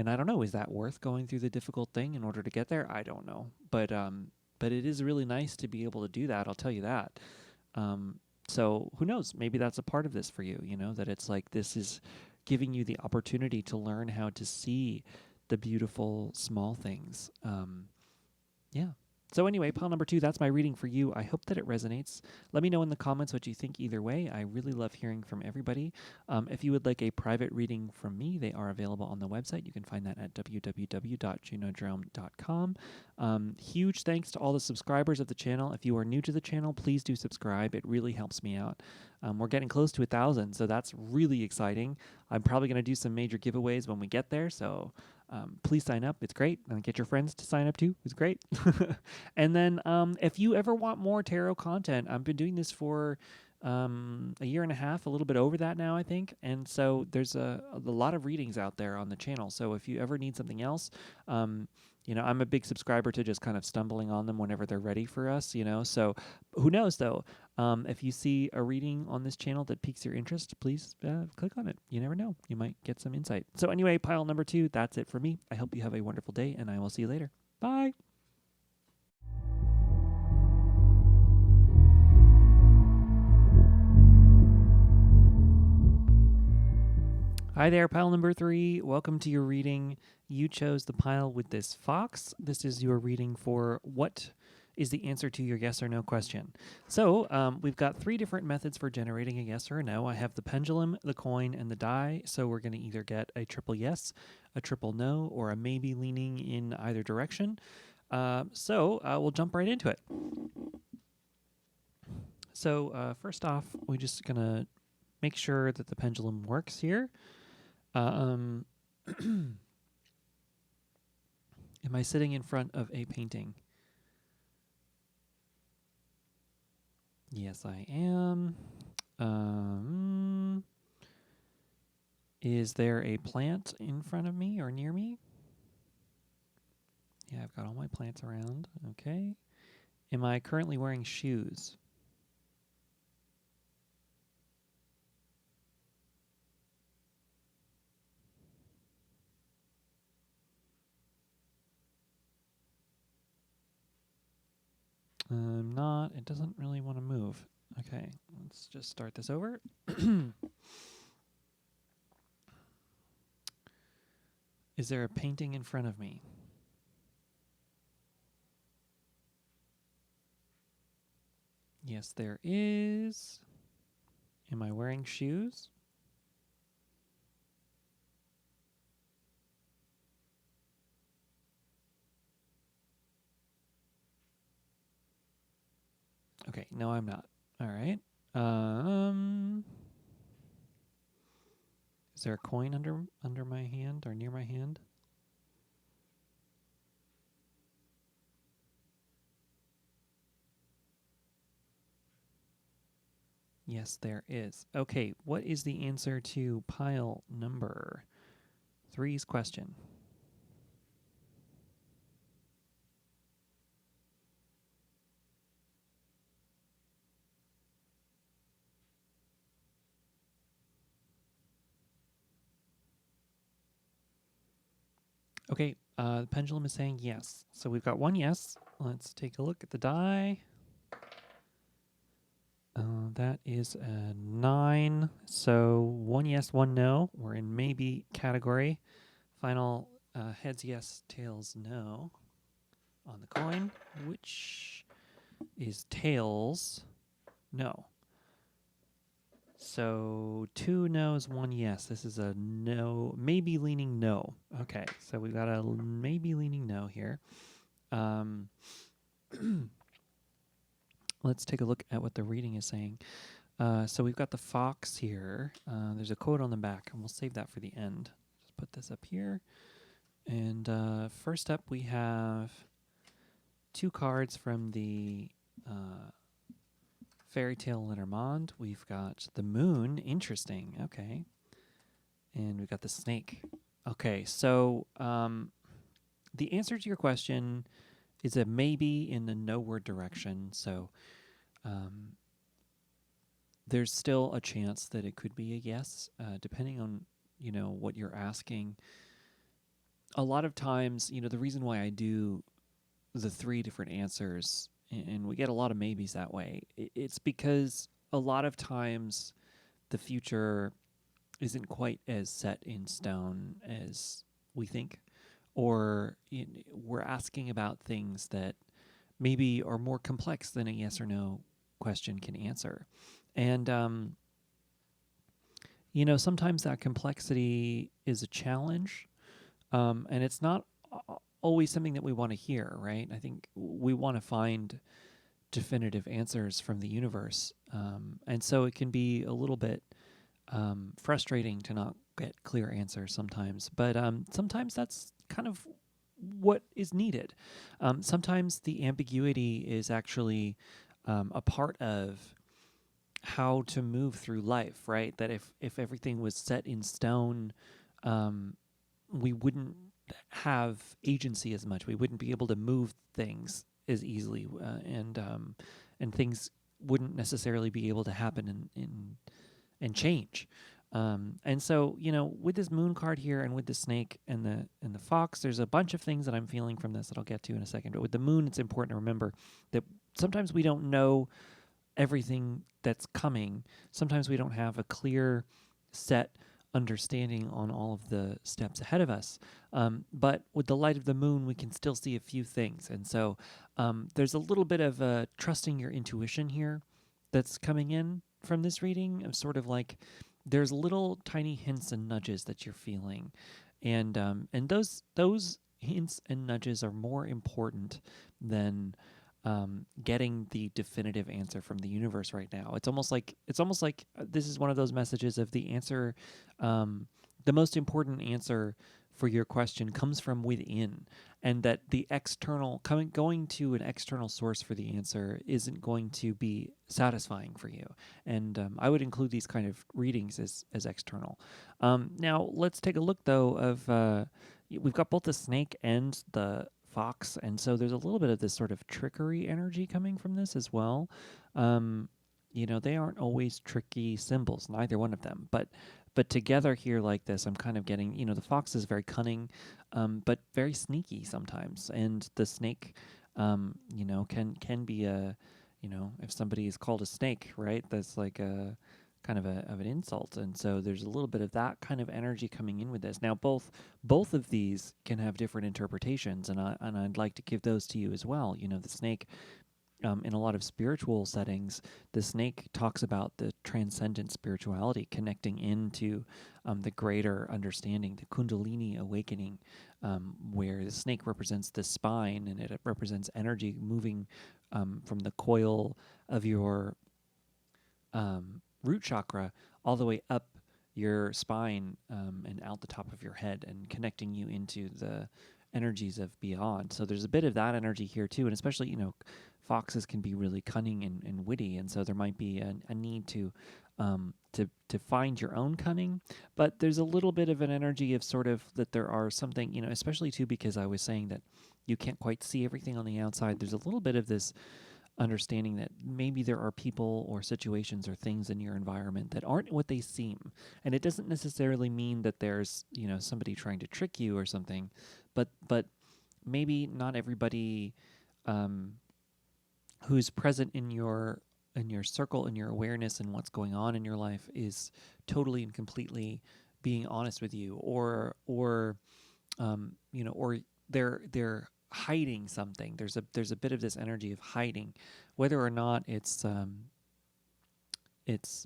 I don't know, is that worth going through the difficult thing in order to get there? I don't know, but it is really nice to be able to do that. I'll tell you that. So who knows? Maybe that's a part of this for you. That it's like this is giving you the opportunity to learn how to see the beautiful small things. Yeah. So anyway, pile number 2, that's my reading for you. I hope that it resonates. Let me know in the comments what you think either way. I really love hearing from everybody. If you would like a private reading from me, they are available on the website. You can find that at www.junodrome.com. Huge thanks to all the subscribers of the channel. If you are new to the channel, please do subscribe. It really helps me out. We're getting close to 1,000, so that's really exciting. I'm probably going to do some major giveaways when we get there, so please sign up. It's great. And get your friends to sign up too. It's great. And then if you ever want more tarot content, I've been doing this for a year and a half, a little bit over that now, I think. And so there's a lot of readings out there on the channel. So if you ever need something else, I'm a big subscriber to just kind of stumbling on them whenever they're ready for us, So who knows, though? If you see a reading on this channel that piques your interest, please click on it. You never know. You might get some insight. So anyway, pile number 2, that's it for me. I hope you have a wonderful day, and I will see you later. Bye. Hi there, pile number 3. Welcome to your reading. You chose the pile with this fox. This is your reading for what is the answer to your yes or no question. So we've got 3 different methods for generating a yes or a no. I have the pendulum, the coin, and the die. So we're going to either get a triple yes, a triple no, or a maybe leaning in either direction. So we'll jump right into it. So first off, we're just going to make sure that the pendulum works here. Am I sitting in front of a painting? Yes, I am. Is there a plant in front of me or near me? Yeah, I've got all my plants around. Okay. Am I currently wearing shoes? I'm not. It doesn't really want to move. Okay, let's just start this over. Is there a painting in front of me? Yes, there is. Am I wearing shoes? Okay, no, I'm not. All right. Is there a coin under my hand or near my hand? Yes, there is. Okay, what is the answer to pile number 3's question? Okay, the pendulum is saying yes. So we've got 1 yes. Let's take a look at the die. That is a 9. So 1 yes, 1 no. We're in maybe category. Final heads yes, tails no on the coin, which is tails no. So 2 no's, 1 yes. This is a no, maybe leaning no. Okay, so we've got a maybe leaning no here. Let's take a look at what the reading is saying. So we've got the fox here. There's a quote on the back, and we'll save that for the end. Just put this up here. And first up, we have 2 cards from the Fairy Tale Lenormand. We've got the moon. Interesting. Okay. And we've got the snake. Okay, so the answer to your question is a maybe in the no word direction. So there's still a chance that it could be a yes, depending on, what you're asking. A lot of times, the reason why I do the 3 different answers, and we get a lot of maybes that way, it's because a lot of times the future isn't quite as set in stone as we think, or we're asking about things that maybe are more complex than a yes or no question can answer. And, sometimes that complexity is a challenge, and it's not always something that we want to hear, right? I think we want to find definitive answers from the universe. And so it can be a little bit frustrating to not get clear answers sometimes. But sometimes that's kind of what is needed. Sometimes the ambiguity is actually a part of how to move through life, right? That if everything was set in stone, we wouldn't have agency as much. We wouldn't be able to move things as easily, and things wouldn't necessarily be able to happen and change. And so, with this moon card here, and with the snake and the fox, there's a bunch of things that I'm feeling from this that I'll get to in a second. But with the moon, it's important to remember that sometimes we don't know everything that's coming. Sometimes we don't have a clear set understanding on all of the steps ahead of us. But with the light of the moon, we can still see a few things. And so there's a little bit of trusting your intuition here that's coming in from this reading, of sort of like there's little tiny hints and nudges that you're feeling. And those hints and nudges are more important than getting the definitive answer from the universe right now. It's almost like this is one of those messages of the answer. The most important answer for your question comes from within, and that the external going to an external source for the answer isn't going to be satisfying for you. And I would include these kind of readings as external. Now let's take a look though of we've got both the snake and the fox, and so there's a little bit of this sort of trickery energy coming from this as well. They aren't always tricky symbols, neither one of them, but together here like this, I'm kind of getting, the fox is very cunning, but very sneaky sometimes, and the snake, can be if somebody is called a snake, right? That's like a kind of an insult, and so there's a little bit of that kind of energy coming in with this. Now, both of these can have different interpretations, and I'd like to give those to you as well. The snake. In a lot of spiritual settings, the snake talks about the transcendent spirituality, connecting into the greater understanding, the Kundalini awakening, where the snake represents the spine, and it represents energy moving from the coil of your root chakra all the way up your spine and out the top of your head, and connecting you into the energies of beyond. So there's a bit of that energy here too, and especially foxes can be really cunning and witty, and so there might be a need to find your own cunning. But there's a little bit of an energy of sort of that there are something, especially too because I was saying that you can't quite see everything on the outside. There's a little bit of this understanding that maybe there are people or situations or things in your environment that aren't what they seem. And it doesn't necessarily mean that there's, somebody trying to trick you or something, but maybe not everybody who's present in your circle, in your awareness, and what's going on in your life is totally and completely being honest with you, or or they're hiding something. There's a bit of this energy of hiding, whether or not it's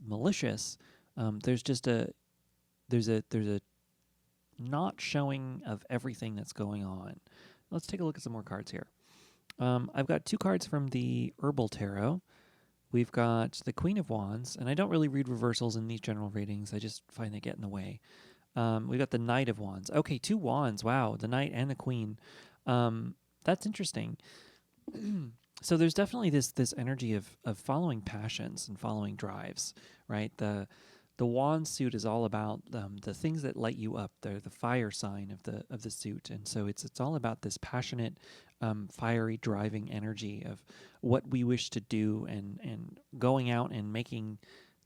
malicious. There's just there's a not showing of everything that's going on. Let's take a look at some more cards here. I've got 2 cards from the Herbal Tarot. We've got the Queen of Wands, and I don't really read reversals in these general readings. I just find they get in the way. We've got the Knight of Wands. Okay, 2 wands. Wow, the Knight and the Queen. That's interesting. So there's definitely this energy of following passions and following drives, right? The wand suit is all about the things that light you up. They're the fire sign of the suit, and so it's all about this passionate, fiery, driving energy of what we wish to do, and going out and making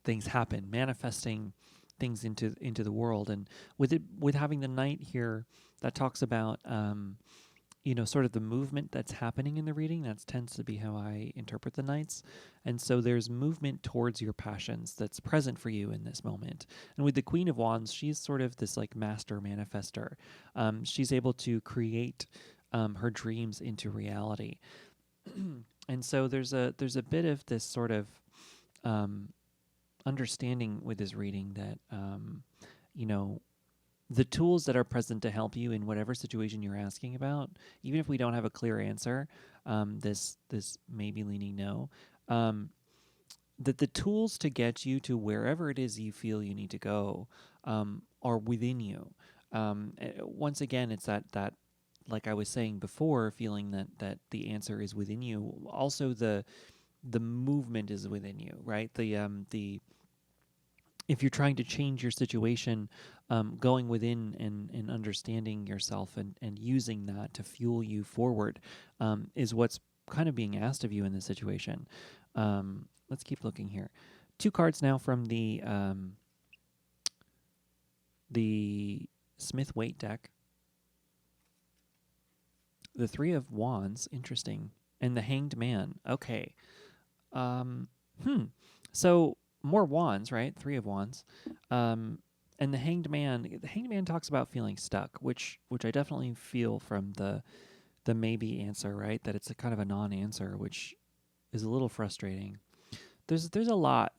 things happen, manifesting things into the world. And with having the Knight here, that talks about sort of the movement that's happening in the reading. That tends to be how I interpret the Knights. And so there's movement towards your passions that's present for you in this moment. And with the Queen of Wands, she's sort of this like master manifester. She's able to create her dreams into reality. And so there's a bit of this sort of understanding with this reading that, you know, the tools that are present to help you in whatever situation you're asking about, even if we don't have a clear answer, this may be leaning no, that the tools to get you to wherever it is you feel you need to go are within you. Once again, it's that like I was saying before, feeling that the answer is within you. Also, the movement is within you, right? The if you're trying to change your situation, going within and understanding yourself and using that to fuel you forward is what's kind of being asked of you in this situation. Let's keep looking here. 2 cards now from the Smith-Waite deck. The 3 of Wands, interesting, and the Hanged Man. Okay. So more wands, right? 3 of Wands. And the Hanged Man talks about feeling stuck, which I definitely feel from the maybe answer, right? That it's a kind of a non-answer, which is a little frustrating. There's a lot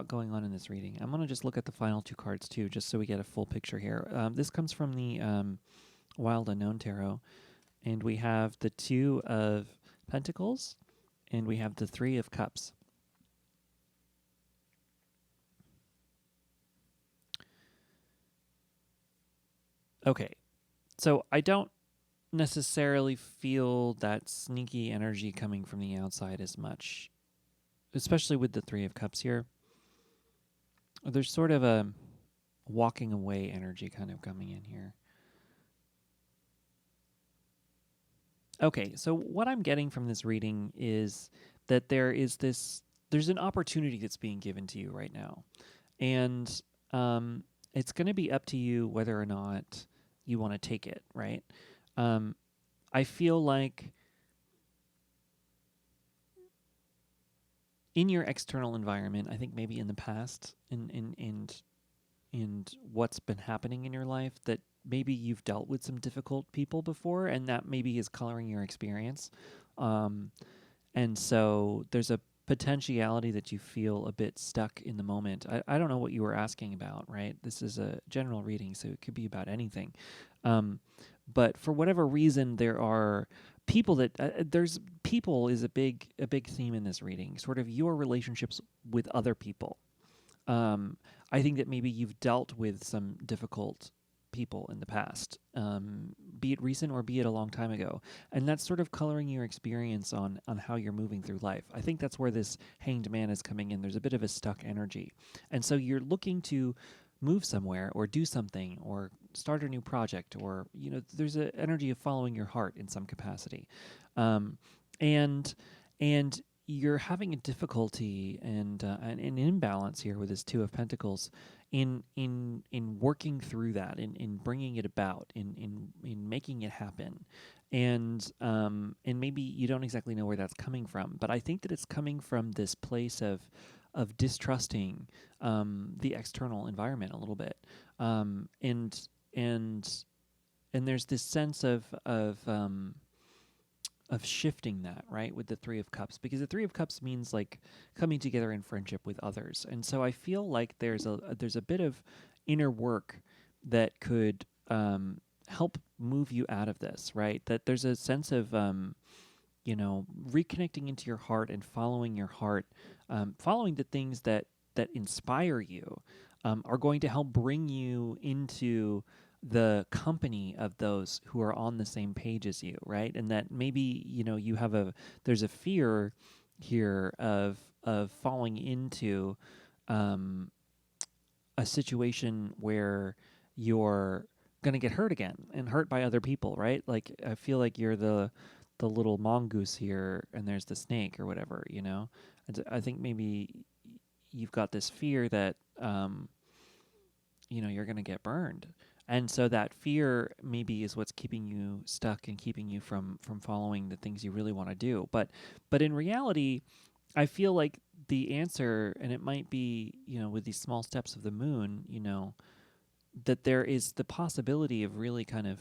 going on in this reading. I'm gonna just look at the final 2 cards too, just so we get a full picture here. This comes from the Wild Unknown Tarot, and we have the 2 of Pentacles, and we have the 3 of Cups. Okay, so I don't necessarily feel that sneaky energy coming from the outside as much, especially with the 3 of Cups here. There's sort of a walking away energy kind of coming in here. Okay, so what I'm getting from this reading is that there's an opportunity that's being given to you right now. And it's going to be up to you whether or not you want to take it, right? I feel like in your external environment, I think maybe in the past and what's been happening in your life, that maybe you've dealt with some difficult people before, and that maybe is coloring your experience. And so there's a potentiality that you feel a bit stuck in the moment. I don't know what you were asking about, right? This is a general reading, so it could be about anything. But for whatever reason, there are people that there's people is a big theme in this reading. Sort of your relationships with other people. I think that maybe you've dealt with some difficult people in the past, be it recent or be it a long time ago, and that's sort of coloring your experience on how you're moving through life. I think that's where this Hanged Man is coming in. There's a bit of a stuck energy, and so you're looking to move somewhere or do something or start a new project, or there's an energy of following your heart in some capacity, and you're having a difficulty and an imbalance here with this 2 of Pentacles in working through that, in bringing it about, in making it happen, and maybe you don't exactly know where that's coming from, but I think that it's coming from this place of distrusting the external environment a little bit, and there's this sense of shifting that, right, with the Three of Cups, because the Three of Cups means like coming together in friendship with others. And so I feel like there's a bit of inner work that could help move you out of this, right? That there's a sense of reconnecting into your heart and following your heart, following the things that inspire you, are going to help bring you into the company of those who are on the same page as you, right? And that maybe you have there's a fear here of falling into um, a situation where you're going to get hurt again and hurt by other people, right? Like I feel like you're the little mongoose here and there's the snake or whatever, I think maybe you've got this fear that you're going to get burned. And so that fear maybe is what's keeping you stuck and keeping you from following the things you really want to do. But in reality, I feel like the answer, and it might be, with these small steps of the moon, that there is the possibility of really kind of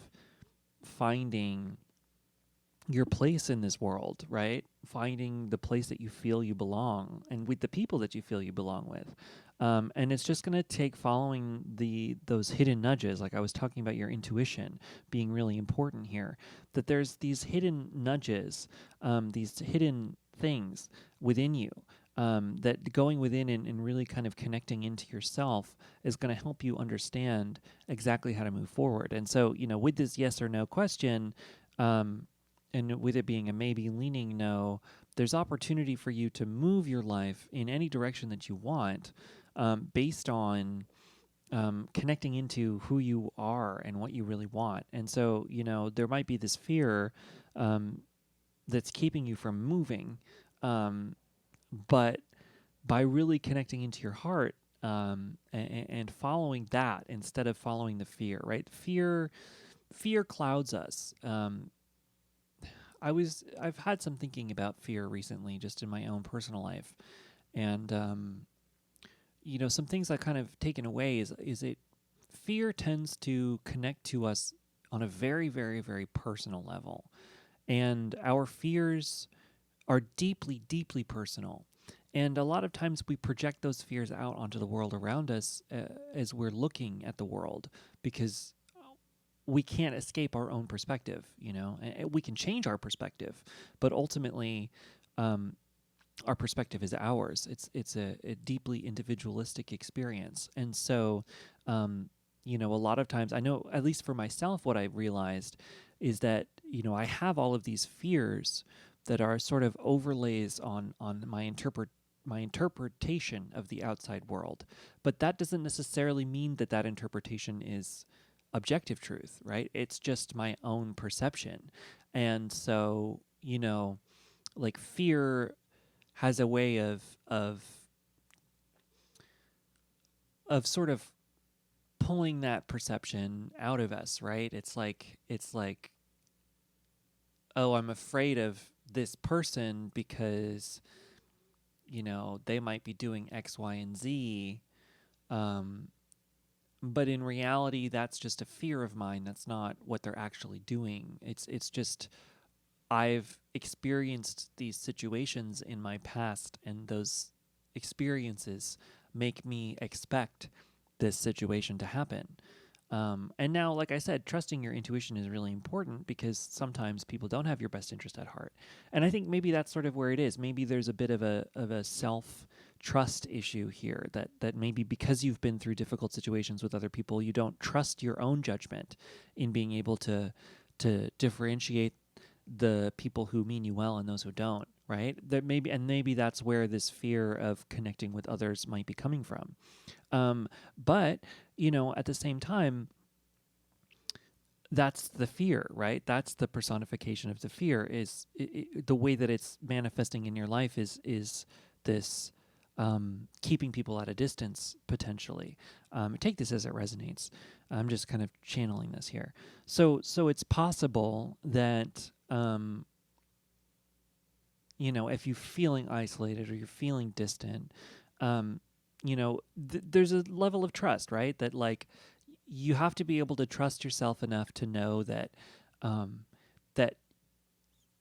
finding your place in this world, right? Finding the place that you feel you belong and with the people that you feel you belong with. And it's just going to take following those hidden nudges, like I was talking about your intuition being really important here, that there's these hidden nudges, these hidden things within you, that going within and really kind of connecting into yourself is going to help you understand exactly how to move forward. And so, with this yes or no question, and with it being a maybe leaning no, there's opportunity for you to move your life in any direction that you want, based on connecting into who you are and what you really want. And so, there might be this fear that's keeping you from moving, but by really connecting into your heart, and following that instead of following the fear, right? Fear clouds us. I've had some thinking about fear recently, just in my own personal life, and some things I've kind of taken away is it fear tends to connect to us on a very, very, very personal level, and our fears are deeply, deeply personal. And a lot of times we project those fears out onto the world around us, as we're looking at the world, because we can't escape our own perspective, and we can change our perspective, but ultimately, our perspective is ours. It's a deeply individualistic experience. And so, a lot of times, I know, at least for myself, what I've realized is that, I have all of these fears that are sort of overlays on my interpretation of the outside world. But that doesn't necessarily mean that interpretation is objective truth, right? It's just my own perception. And so, like fear has a way of sort of pulling that perception out of us, right? It's like, oh, I'm afraid of this person because they might be doing X, Y, and Z. But in reality, that's just a fear of mine. That's not what they're actually doing. It's just I've experienced these situations in my past, and those experiences make me expect this situation to happen. And now, like I said, trusting your intuition is really important, because sometimes people don't have your best interest at heart. And I think maybe that's sort of where it is. Maybe there's a bit of a self-trust issue here, that maybe because you've been through difficult situations with other people, you don't trust your own judgment in being able to differentiate the people who mean you well and those who don't, right? Maybe that's where this fear of connecting with others might be coming from. But at the same time, that's the fear, right? That's the personification of the fear. Is the way that it's manifesting in your life is this keeping people at a distance, potentially. Take this as it resonates. I'm just kind of channeling this here. So it's possible that if you're feeling isolated or you're feeling distant, there's a level of trust, right? That, like, you have to be able to trust yourself enough to know that that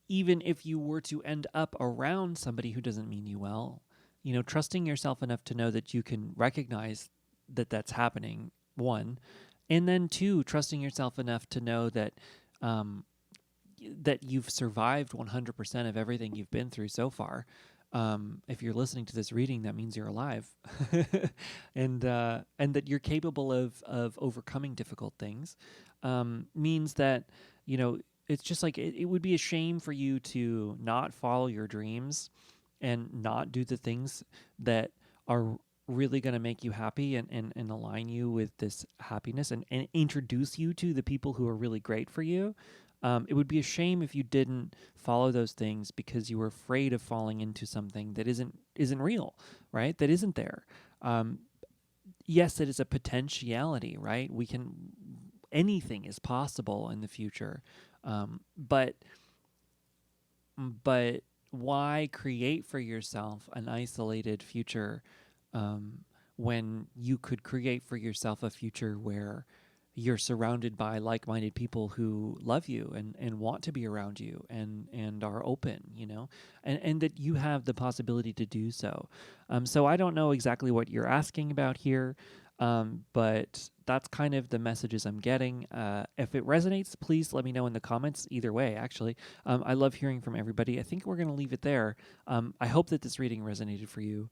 even if you were to end up around somebody who doesn't mean you well, trusting yourself enough to know that you can recognize that that's happening, one, and then two, trusting yourself enough to know that that you've survived 100% of everything you've been through so far. If you're listening to this reading, that means you're alive, and that you're capable of overcoming difficult things. Means that it's just like it would be a shame for you to not follow your dreams and not do the things that are really going to make you happy and align you with this happiness and introduce you to the people who are really great for you. It would be a shame if you didn't follow those things because you were afraid of falling into something that isn't real, right? That isn't there. Yes, it is a potentiality, right? Anything is possible in the future, but why create for yourself an isolated future when you could create for yourself a future where you're surrounded by like-minded people who love you and want to be around you and are open, and that you have the possibility to do so. So I don't know exactly what you're asking about here, but that's kind of the messages I'm getting. If it resonates, please let me know in the comments. Either way, actually, I love hearing from everybody. I think we're going to leave it there. I hope that this reading resonated for you.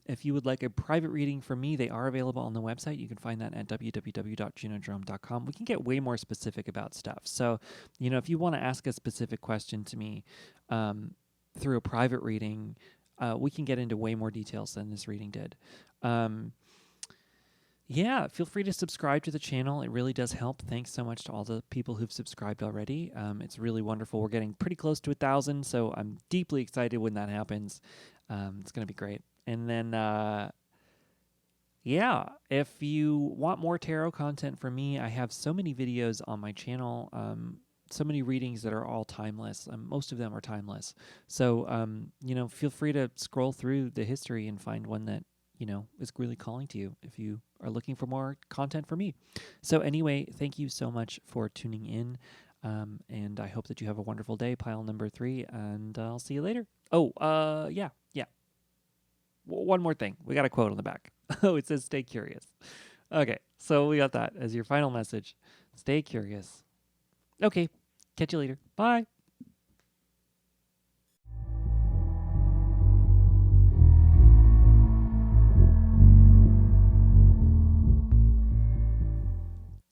If you would like a private reading from me, they are available on the website. You can find that at www.junodrome.com. We can get way more specific about stuff. So, if you want to ask a specific question to me through a private reading, we can get into way more details than this reading did. Yeah, feel free to subscribe to the channel. It really does help. Thanks so much to all the people who've subscribed already. It's really wonderful. We're getting pretty close to 1,000, so I'm deeply excited when that happens. It's going to be great. And then, yeah, if you want more tarot content from me, I have so many videos on my channel, so many readings that are all timeless. Most of them are timeless. So, feel free to scroll through the history and find one that is really calling to you if you are looking for more content from me. So anyway, thank you so much for tuning in. And I hope that you have a wonderful day, pile number 3, and I'll see you later. Oh, yeah. One more thing. We got a quote on the back. Oh, it says, stay curious. Okay, so we got that as your final message. Stay curious. Okay, catch you later. Bye.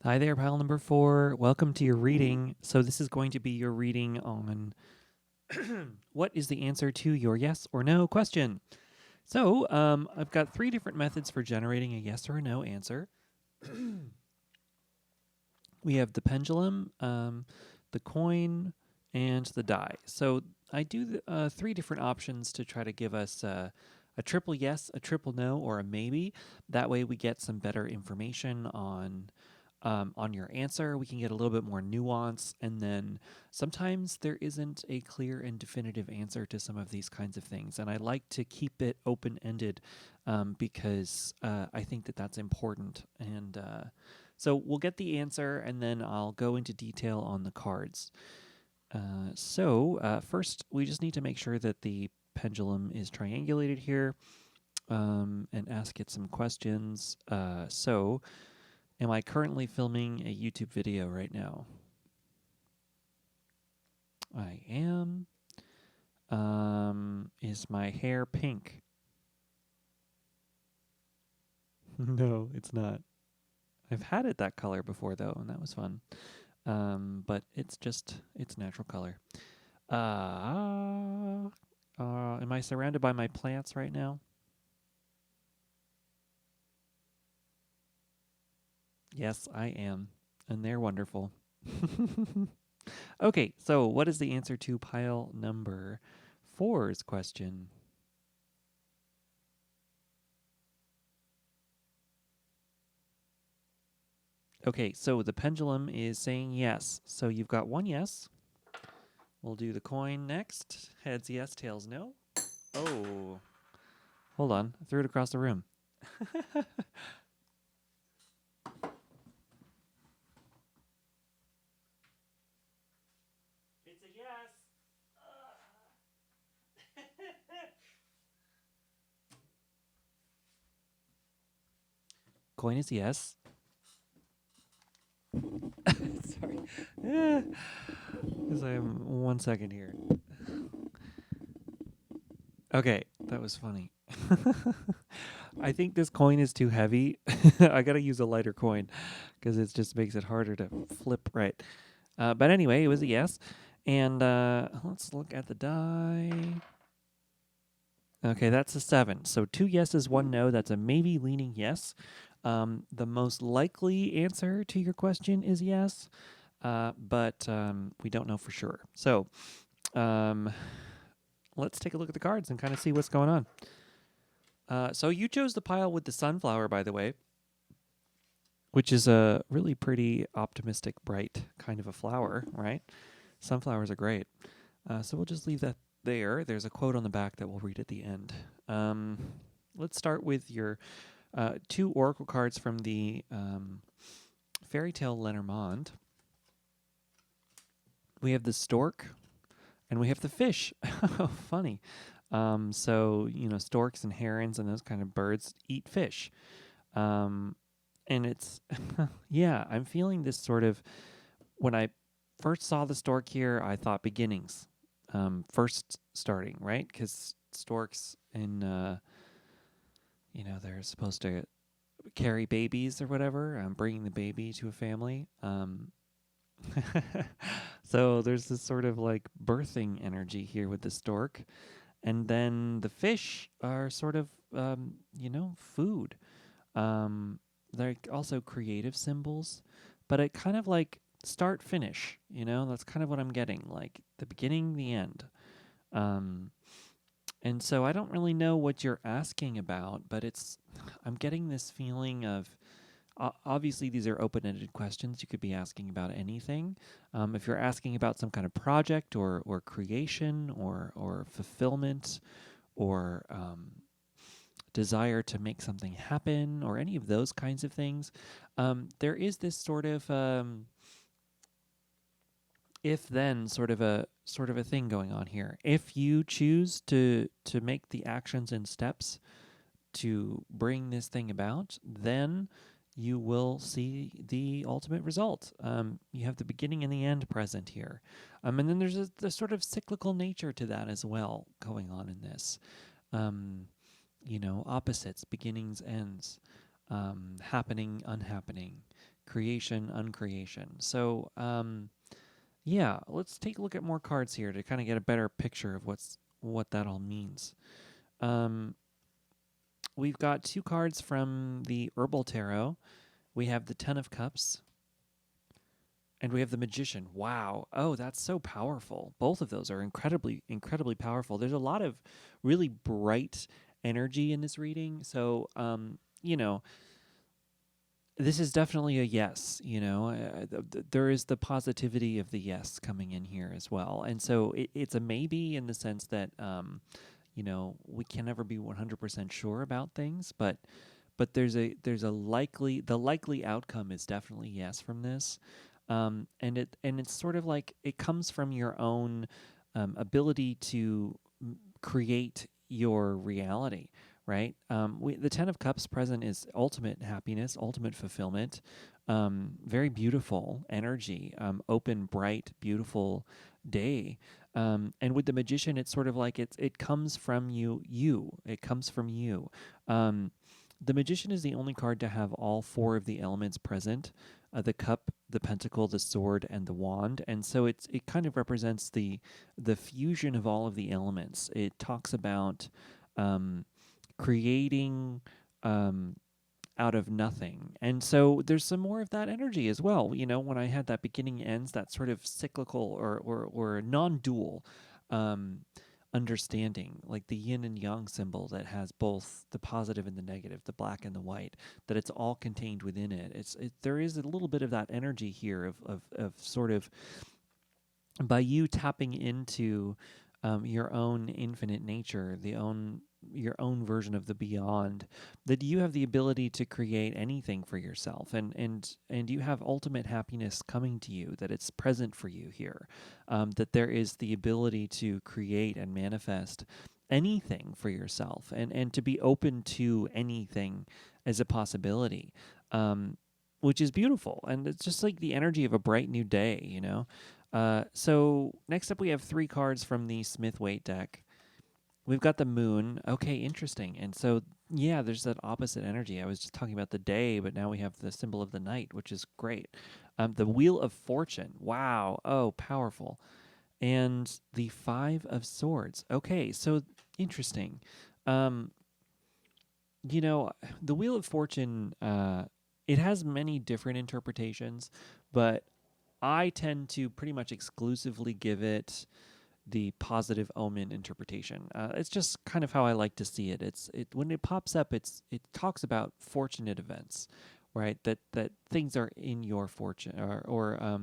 Hi there, pile number 4. Welcome to your reading. So this is going to be your reading on what is the answer to your yes or no question. So I've got 3 different methods for generating a yes or a no answer. We have the pendulum, the coin, and the die. So I do 3 different options to try to give us a triple yes, a triple no, or a maybe. That way we get some better information on your answer. We can get a little bit more nuance, and then sometimes there isn't a clear and definitive answer to some of these kinds of things, and I like to keep it open-ended because I think that that's important. And so we'll get the answer, and then I'll go into detail on the cards. So first, we just need to make sure that the pendulum is triangulated here and ask it some questions. So am I currently filming a YouTube video right now? I am. Is my hair pink? No, it's not. I've had it that color before, though, and that was fun. But it's natural color. Am I surrounded by my plants right now? Yes, I am. And they're wonderful. Okay, so what is the answer to pile number 4's question? Okay, so the pendulum is saying yes. So you've got 1 yes. We'll do the coin next. Heads yes, tails no. Oh, hold on. I threw it across the room. coin is yes. Sorry. Because I'm 1 second here. Okay, that was funny. I think this coin is too heavy. I gotta use a lighter coin because it just makes it harder to flip right. But anyway, it was a yes. And let's look at the die. Okay, that's a 7. So 2 yeses, 1 no. That's a maybe leaning yes. The most likely answer to your question is yes, but we don't know for sure. So let's take a look at the cards and kind of see what's going on. So you chose the pile with the sunflower, by the way, which is a really pretty optimistic, bright kind of a flower, right? Sunflowers are great. So we'll just leave that there. There's a quote on the back that we'll read at the end. Let's start with your 2 oracle cards from the Fairy Tale Lenormand. We have the stork, and we have the fish. Oh, funny. So, storks and herons and those kind of birds eat fish. And it's, yeah, I'm feeling this sort of, when I first saw the stork here, I thought beginnings. First starting, right? Because storks in, they're supposed to carry babies or whatever, bringing the baby to a family. So there's this sort of like birthing energy here with the stork. And then the fish are sort of, food. They're also creative symbols, but it kind of like start finish, that's kind of what I'm getting, like the beginning, the end. And so I don't really know what you're asking about, but I'm getting this feeling of, obviously these are open-ended questions. You could be asking about anything. If you're asking about some kind of project or creation or fulfillment or desire to make something happen or any of those kinds of things, there is this sort of if-then sort of a thing going on here. If you choose to make the actions and steps to bring this thing about, then you will see the ultimate result. You have the beginning and the end present here. And then there's the sort of cyclical nature to that as well going on in this. Opposites, beginnings, ends, happening, unhappening, creation, uncreation. So, yeah, let's take a look at more cards here to kind of get a better picture of what that all means. We've got 2 cards from the Herbal Tarot. We have the Ten of Cups, and we have the Magician. Wow. Oh, that's so powerful. Both of those are incredibly, incredibly powerful. There's a lot of really bright energy in this reading. So, this is definitely a yes. There is the positivity of the yes coming in here as well. And so it's a maybe in the sense that, we can never be 100% sure about things, but there's a the likely outcome is definitely yes from this. And it's sort of like it comes from your own ability to create your reality, right? The Ten of Cups present is ultimate happiness, ultimate fulfillment, very beautiful energy, open, bright, beautiful day. And with the Magician, it's sort of like it comes from you. It comes from you. The Magician is the only card to have all 4 of the elements present: the cup, the pentacle, the sword, and the wand. And so it kind of represents the fusion of all of the elements. It talks about creating out of nothing. And so there's some more of that energy as well. When I had that beginning ends, that sort of cyclical or non-dual understanding, like the yin and yang symbol that has both the positive and the negative, the black and the white, that it's all contained within it. There is a little bit of that energy here of sort of, by you tapping into your own infinite nature, your own version of the beyond, that you have the ability to create anything for yourself, and you have ultimate happiness coming to you, that it's present for you here, that there is the ability to create and manifest anything for yourself, and to be open to anything as a possibility, which is beautiful. And it's just like the energy of a bright new day, you know? So next up, we have 3 cards from the Smith-Waite deck. We've got the moon. Okay, interesting. And so, yeah, there's that opposite energy. I was just talking about the day, but now we have the symbol of the night, which is great. The Wheel of Fortune. Wow. Oh, powerful. And the 5 of Swords. Okay, so interesting. Um, you know, the Wheel of Fortune, it has many different interpretations, but I tend to pretty much exclusively give it the positive omen interpretation. It's just kind of how I like to see it. It when it pops up, it talks about fortunate events, right? That things are in your fortune, or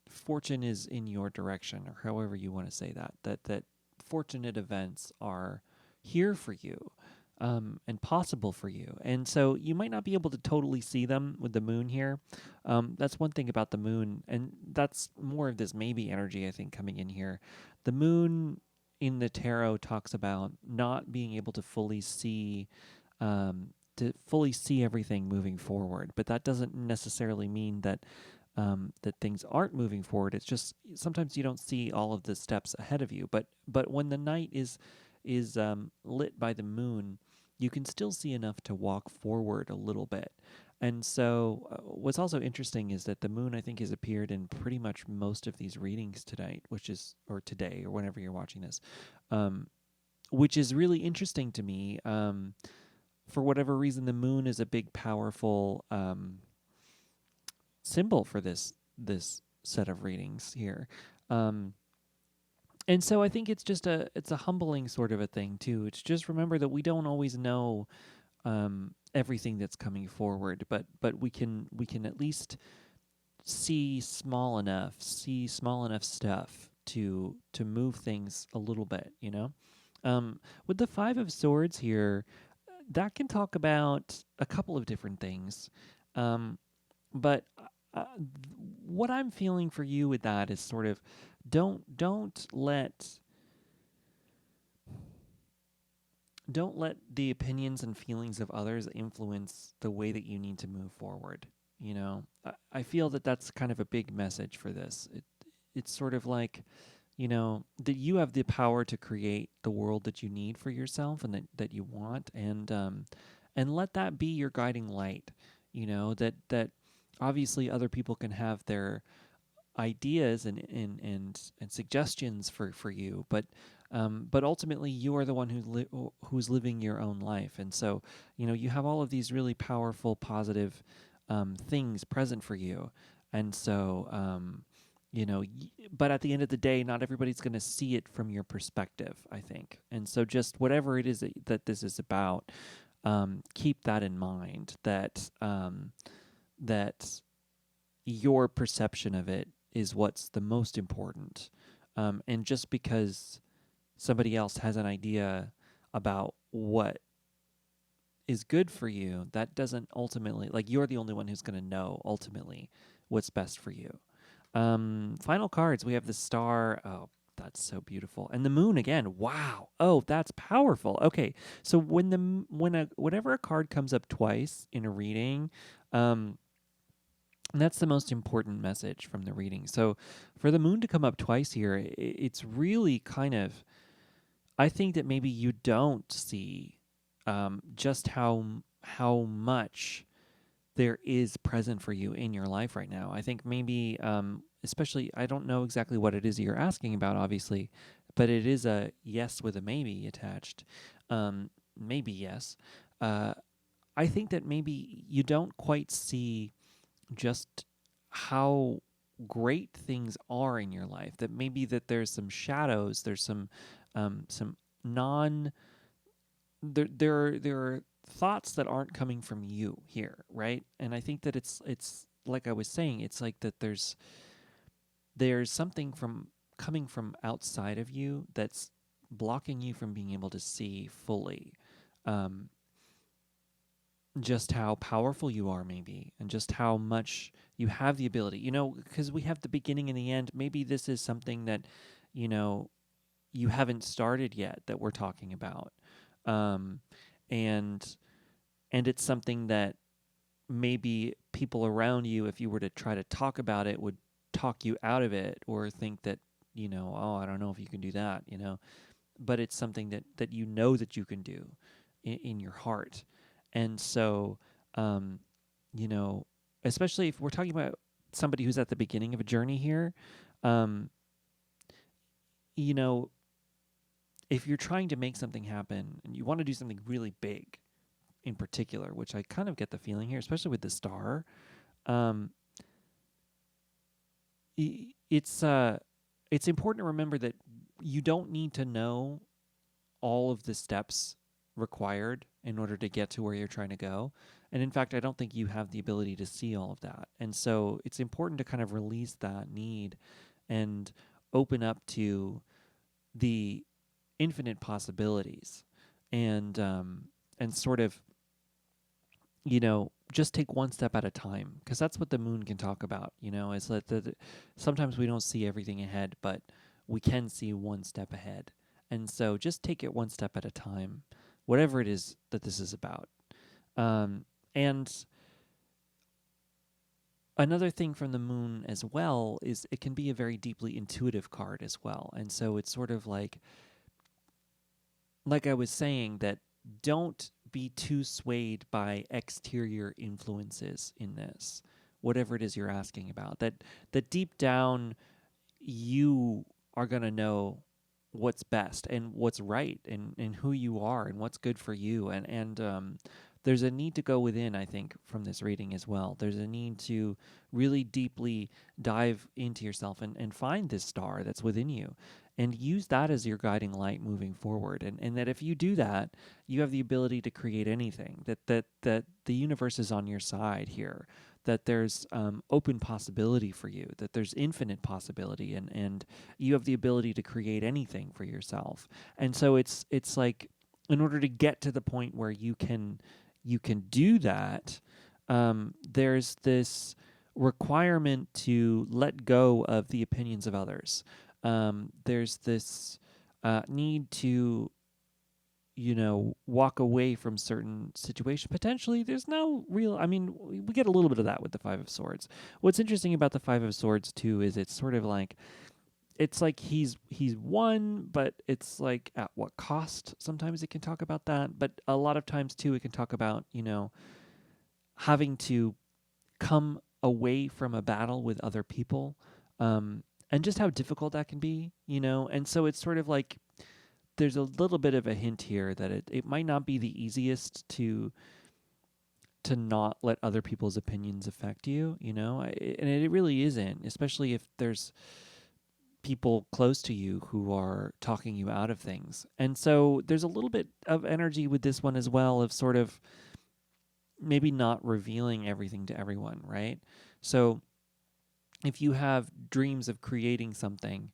fortune is in your direction, or however you want to say that. That fortunate events are here for you. And possible for you. And so you might not be able to totally see them with the moon here. That's one thing about the moon, and that's more of this maybe energy, I think, coming in here. The moon in the tarot talks about not being able to fully see everything moving forward, but that doesn't necessarily mean that things aren't moving forward. It's just sometimes you don't see all of the steps ahead of you. But when the night is lit by the moon, you can still see enough to walk forward a little bit. And so, what's also interesting is that the moon, I think, has appeared in pretty much most of these readings tonight, or today, or whenever you're watching this, which is really interesting to me. For whatever reason, the moon is a big, powerful symbol for this set of readings here. And so I think it's a humbling sort of a thing too. It's just remember that we don't always know everything that's coming forward, but we can at least see small enough stuff to move things a little bit, you know. With the 5 of Swords here, that can talk about a couple of different things, but uh, what I'm feeling for you with that is sort of don't let the opinions and feelings of others influence the way that you need to move forward. You know, I feel that that's kind of a big message for this. It's sort of like, you know, that you have the power to create the world that you need for yourself and that you want, and let that be your guiding light. You know, that obviously other people can have their ideas and suggestions for you, but ultimately you are the one who's living your own life. And so, you know, you have all of these really powerful, positive things present for you. And so, you know, but at the end of the day, not everybody's going to see it from your perspective, I think. And so, just whatever it is that this is about, keep that in mind. That your perception of it is what's the most important. And just because somebody else has an idea about what is good for you, that doesn't ultimately, like, you're the only one who's going to know ultimately what's best for you. Final cards, we have the star. Oh, that's so beautiful. And the moon again. Wow. Oh, that's powerful. Okay. So whenever a card comes up twice in a reading, and that's the most important message from the reading. So for the moon to come up twice here, it's really kind of, I think that maybe you don't see just how much there is present for you in your life right now. I think maybe, especially, I don't know exactly what it is you're asking about, obviously, but it is a yes with a maybe attached. Maybe yes. I think that maybe you don't quite see just how great things are in your life. That maybe that there's some shadows, there's some non there are thoughts that aren't coming from you here, right? And I think that it's like I was saying, it's like that there's something from coming from outside of you that's blocking you from being able to see fully um, just how powerful you are, maybe, and just how much you have the ability. You know, because we have the beginning and the end. Maybe this is something that, you know, you haven't started yet that we're talking about. Um, and and it's something that maybe people around you, if you were to try to talk about it, would talk you out of it or think that, oh, I don't know if you can do that, but it's something that you know that you can do in your heart. And so, um, you know, especially if we're talking about somebody who's at the beginning of a journey here, um, you know, if you're trying to make something happen and you want to do something really big in particular, which I kind of get the feeling here, especially with the star, um, it's it's important to remember that you don't need to know all of the steps required in order to get to where you're trying to go. And in fact, I don't think you have the ability to see all of that. And so it's important to kind of release that need and open up to the infinite possibilities, and sort of, just take one step at a time, because that's what the moon can talk about, is that sometimes we don't see everything ahead, but we can see one step ahead. And so just take it one step at a time, whatever it is that this is about. And another thing from the moon as well is it can be a very deeply intuitive card as well. And so it's sort of like I was saying, that don't be too swayed by exterior influences in this, whatever it is you're asking about. That deep down, you are going to know what's best and what's right, and who you are and what's good for you. And there's a need to go within, I think, from this reading as well. There's a need to really deeply dive into yourself and find this star that's within you, and use that as your guiding light moving forward. And that if you do that, you have the ability to create anything, that the universe is on your side here, that there's open possibility for you, that there's infinite possibility, and you have the ability to create anything for yourself. And so it's like, in order to get to the point where you can do that, there's this requirement to let go of the opinions of others. There's this need to, walk away from certain situation. Potentially, there's no real. I mean, we get a little bit of that with the Five of Swords. What's interesting about the Five of Swords too is it's sort of like, it's like he's won, but it's like, at what cost? Sometimes it can talk about that, but a lot of times too, it can talk about, having to come away from a battle with other people, and just how difficult that can be, And so it's sort of like, there's a little bit of a hint here that it might not be the easiest to not let other people's opinions affect you, and it really isn't, especially if there's people close to you who are talking you out of things. And so there's a little bit of energy with this one as well, of sort of maybe not revealing everything to everyone, right? So if you have dreams of creating something,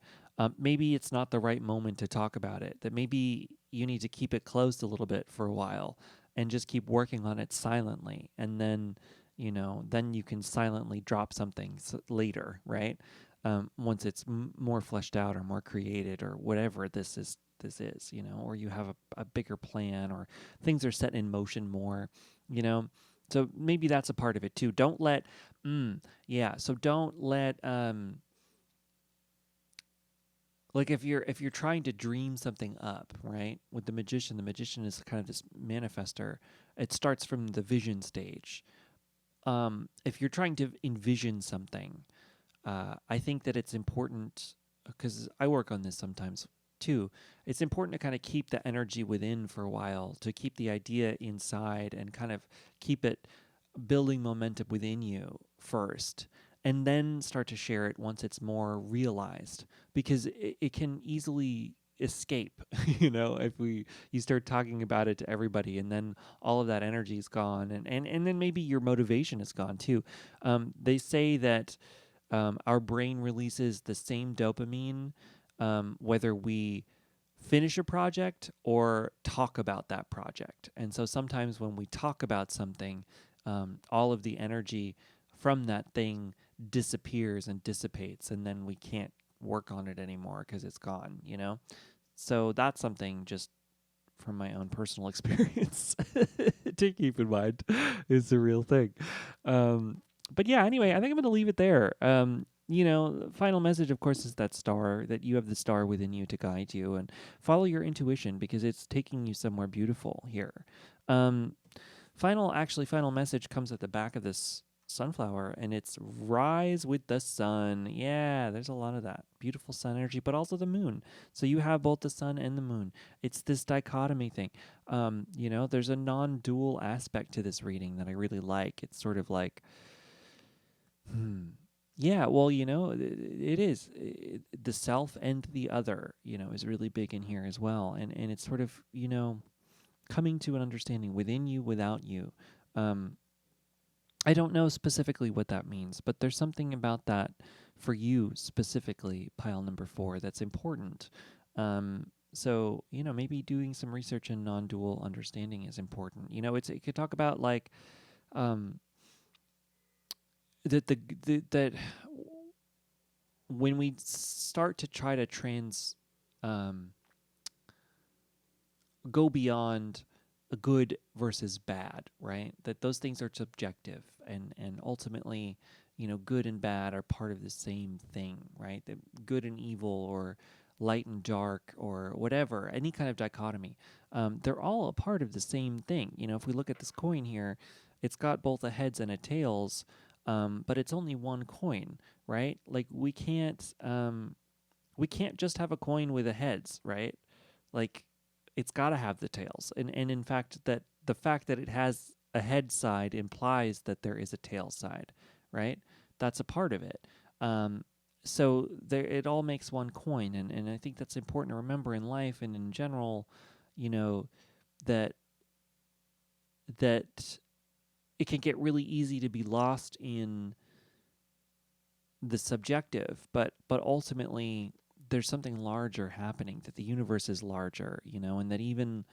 maybe it's not the right moment to talk about it, that maybe you need to keep it closed a little bit for a while and just keep working on it silently. And then, then you can silently drop something later, right? Once it's more fleshed out or more created or whatever this is, or you have a bigger plan, or things are set in motion more, So maybe that's a part of it too. Don't let, so don't let, like if you're trying to dream something up, right? With the magician is kind of this manifester. It starts from the vision stage. If you're trying to envision something, I think that it's important, because I work on this sometimes too. It's important to kind of keep the energy within for a while, to keep the idea inside and kind of keep it building momentum within you first, and then start to share it once it's more realized, because it can easily escape if you start talking about it to everybody, and then all of that energy is gone, and then maybe your motivation is gone too. They say that our brain releases the same dopamine whether we finish a project or talk about that project. And so sometimes when we talk about something, all of the energy from that thing disappears and dissipates, and then we can't work on it anymore because it's gone, So that's something just from my own personal experience to keep in mind is the real thing. But yeah, anyway, I think I'm going to leave it there. The final message, of course, is that star, that you have the star within you to guide you, and follow your intuition because it's taking you somewhere beautiful here. Um, final message comes at the back of this sunflower, and it's rise with the sun. Yeah, there's a lot of that beautiful sun energy, but also the moon. So you have both the sun and the moon. It's this dichotomy thing. There's a non-dual aspect to this reading that I really like. It's sort of like, yeah, well, it is. The self and the other, is really big in here as well. And it's sort of, coming to an understanding within you, without you. I don't know specifically what that means, but there's something about that for you specifically, pile number 4, that's important. So, maybe doing some research in non-dual understanding is important. It could talk about like that when we start to try to go beyond a good versus bad, right? That those things are subjective, and ultimately, good and bad are part of the same thing, right? That good and evil, or light and dark, or whatever, any kind of dichotomy, they're all a part of the same thing. If we look at this coin here, it's got both a heads and a tails, but it's only one coin, right? Like we can't just have a coin with a heads, right? Like it's got to have the tails. And in fact, that the fact that it has a head side implies that there is a tail side, right? That's a part of it. So it all makes one coin. And I think that's important to remember in life and in general, that it can get really easy to be lost in the subjective, but ultimately there's something larger happening, that the universe is larger, and that even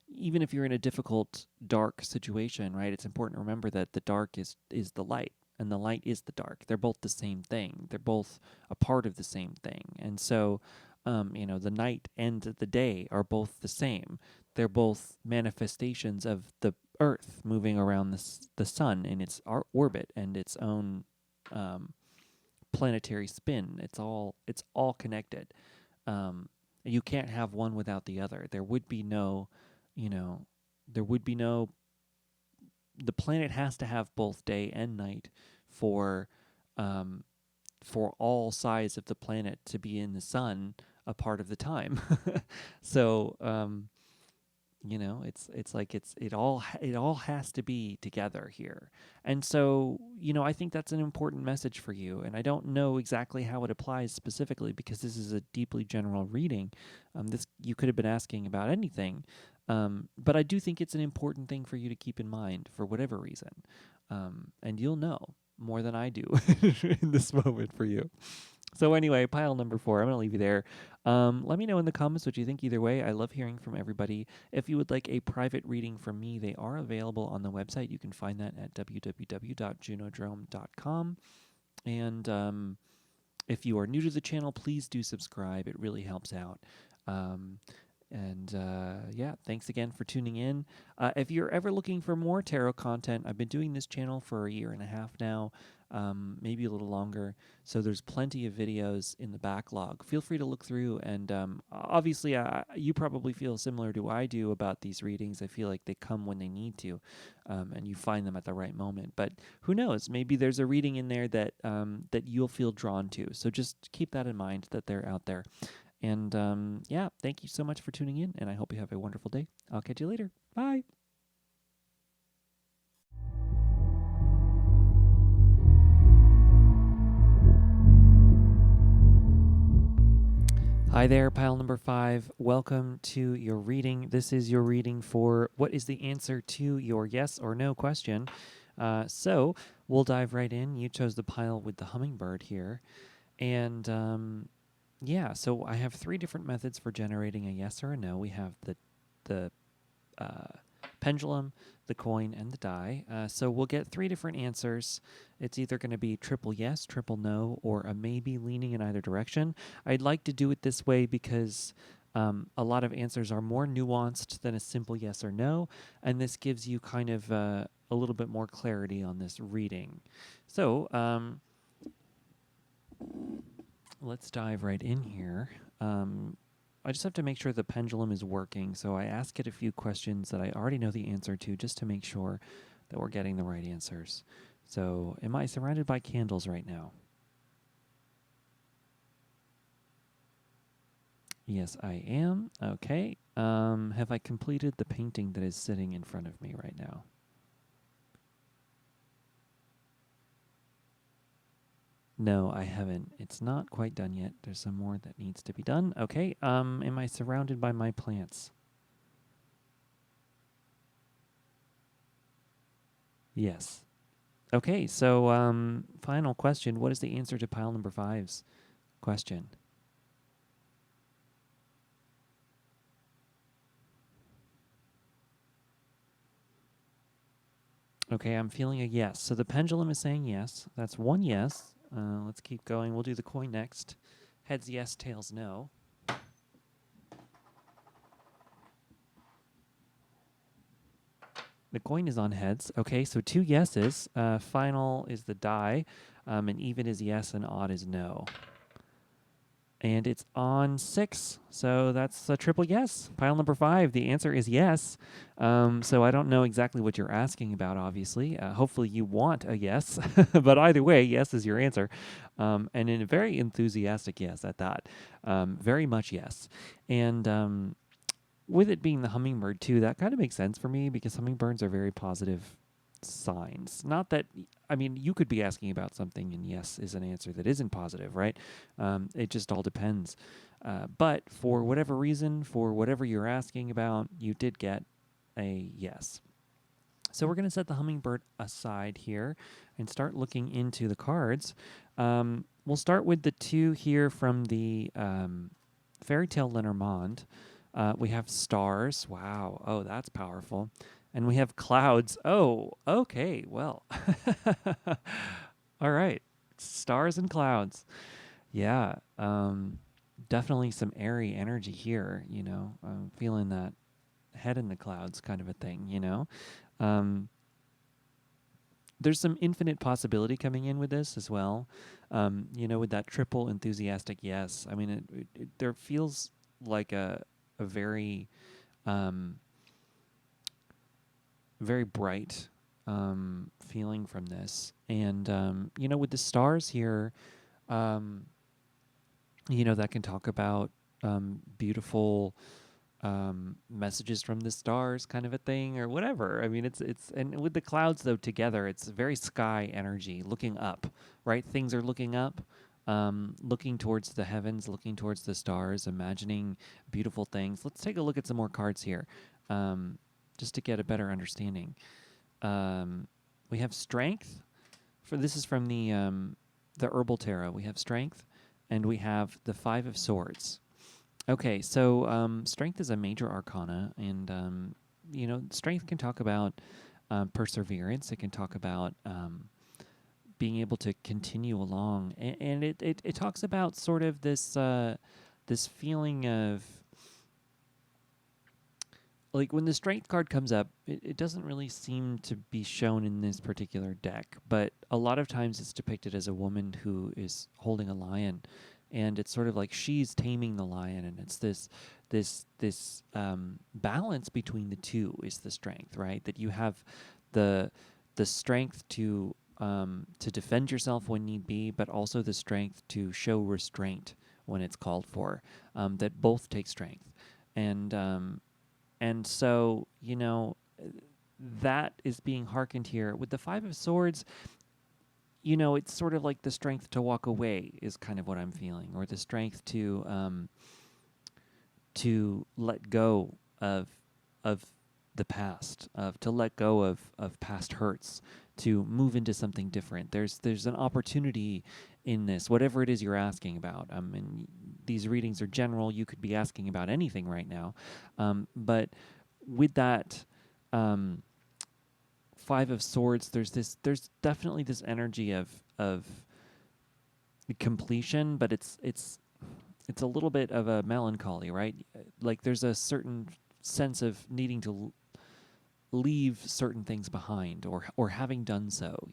if you're in a difficult, dark situation, right, it's important to remember that the dark is the light, and the light is the dark. They're both the same thing. They're both a part of the same thing. And so, the night and the day are both the same. They're both manifestations of the Earth moving around the sun in its orbit and its own planetary spin. It's all connected. You can't have one without the other. There would be no, the planet has to have both day and night for all sides of the planet to be in the sun a part of the time. So, it all has to be together here. And so, I think that's an important message for you. And I don't know exactly how it applies specifically because this is a deeply general reading. This you could have been asking about anything. But I do think it's an important thing for you to keep in mind for whatever reason. And you'll know more than I do in this moment for you. So anyway, pile number 4, I'm going to leave you there. Let me know in the comments what you think either way. I love hearing from everybody. If you would like a private reading from me, they are available on the website. You can find that at www.junodrome.com. And if you are new to the channel, please do subscribe. It really helps out. Thanks again for tuning in. If you're ever looking for more tarot content, I've been doing this channel for a year and a half now, maybe a little longer. So there's plenty of videos in the backlog. Feel free to look through. And obviously, you probably feel similar to I do about these readings. I feel like they come when they need to, and you find them at the right moment. But who knows? Maybe there's a reading in there that you'll feel drawn to. So just keep that in mind, that they're out there. And thank you so much for tuning in, and I hope you have a wonderful day. I'll catch you later. Bye. Hi there, pile number 5. Welcome to your reading. This is your reading for what is the answer to your yes or no question. So we'll dive right in. You chose the pile with the hummingbird here. And so I have 3 different methods for generating a yes or a no. We have the pendulum, the coin, and the die. So we'll get 3 different answers. It's either going to be triple yes, triple no, or a maybe leaning in either direction. I'd like to do it this way because A lot of answers are more nuanced than a simple yes or no, and this gives you kind of a little bit more clarity on this reading. So let's dive right in here. I just have to make sure the pendulum is working, so I ask it a few questions that I already know the answer to just to make sure that we're getting the right answers. So, am I surrounded by candles right now? Yes, I am. Okay. Have I completed the painting that is sitting in front of me right now? No, I haven't. It's not quite done yet. There's some more that needs to be done. Okay. Am I surrounded by my plants? Yes. Okay, so final question. What is the answer to pile number five's question? Okay, I'm feeling a yes. So the pendulum is saying yes. That's one yes. Let's keep going. We'll do the coin next. Heads yes, tails no. The coin is on heads. Okay, so two yeses. Final is the die, and even is yes, and odd is no. And it's on 6, so that's a triple yes. Pile number 5, the answer is yes. So I don't know exactly what you're asking about, obviously. Hopefully you want a yes, but either way, yes is your answer. And in a very enthusiastic yes at that. Very much yes. And with it being the hummingbird too, that kind of makes sense for me because hummingbirds are very positive signs. Not that, I mean, you could be asking about something and yes is an answer that isn't positive, right? It just all depends. But for whatever reason, for whatever you're asking about, you did get a yes. So we're going to set the hummingbird aside here and start looking into the cards. We'll start with the two here from the Fairy Tale Lenormand. We have stars. Wow. Oh, that's powerful. And we have clouds. Oh, okay. Well, all right. Stars and clouds. Yeah. Definitely some airy energy here. I'm feeling that head in the clouds kind of a thing, Um, there's some infinite possibility coming in with this as well. With that triple enthusiastic yes. I mean, there feels like a very very bright feeling from this. And, with the stars here, um, that can talk about beautiful messages from the stars kind of a thing or whatever. I mean, and with the clouds though together, it's very sky energy looking up, right? Things are looking up. Looking towards the heavens, looking towards the stars, imagining beautiful things. Let's take a look at some more cards here, just to get a better understanding. We have strength. This is from the Herbal Tarot. We have strength, and we have the Five of Swords. Okay, so strength is a major arcana, and strength can talk about perseverance. It can talk about being able to continue along, and it talks about sort of this feeling of like when the strength card comes up, it doesn't really seem to be shown in this particular deck, but a lot of times it's depicted as a woman who is holding a lion, and it's sort of like she's taming the lion, and it's this balance between the two is the strength, right? That you have the strength to defend yourself when need be, but also the strength to show restraint when it's called for. That both take strength, and so, that is being hearkened here. With the Five of Swords, it's sort of like the strength to walk away is kind of what I'm feeling, or the strength to let go of the past, to let go of past hurts, to move into something different. There's an opportunity in this, whatever it is you're asking about. And these readings are general. You could be asking about anything right now, but with that Five of Swords, there's definitely this energy of completion, but it's it's a little bit of a melancholy, right? Like there's a certain sense of needing to leave certain things behind, or having done so,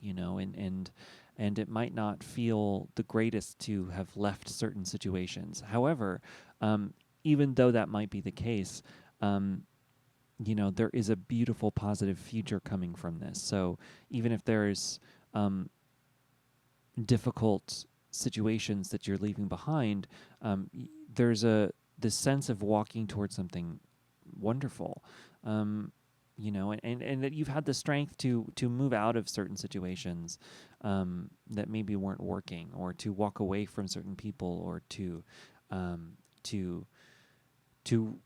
and it might not feel the greatest to have left certain situations. However, even though that might be the case, um, there is a beautiful positive future coming from this. So even if there's difficult situations that you're leaving behind, there's this sense of walking towards something wonderful, and that you've had the strength to move out of certain situations that maybe weren't working, or to walk away from certain people, or um, to to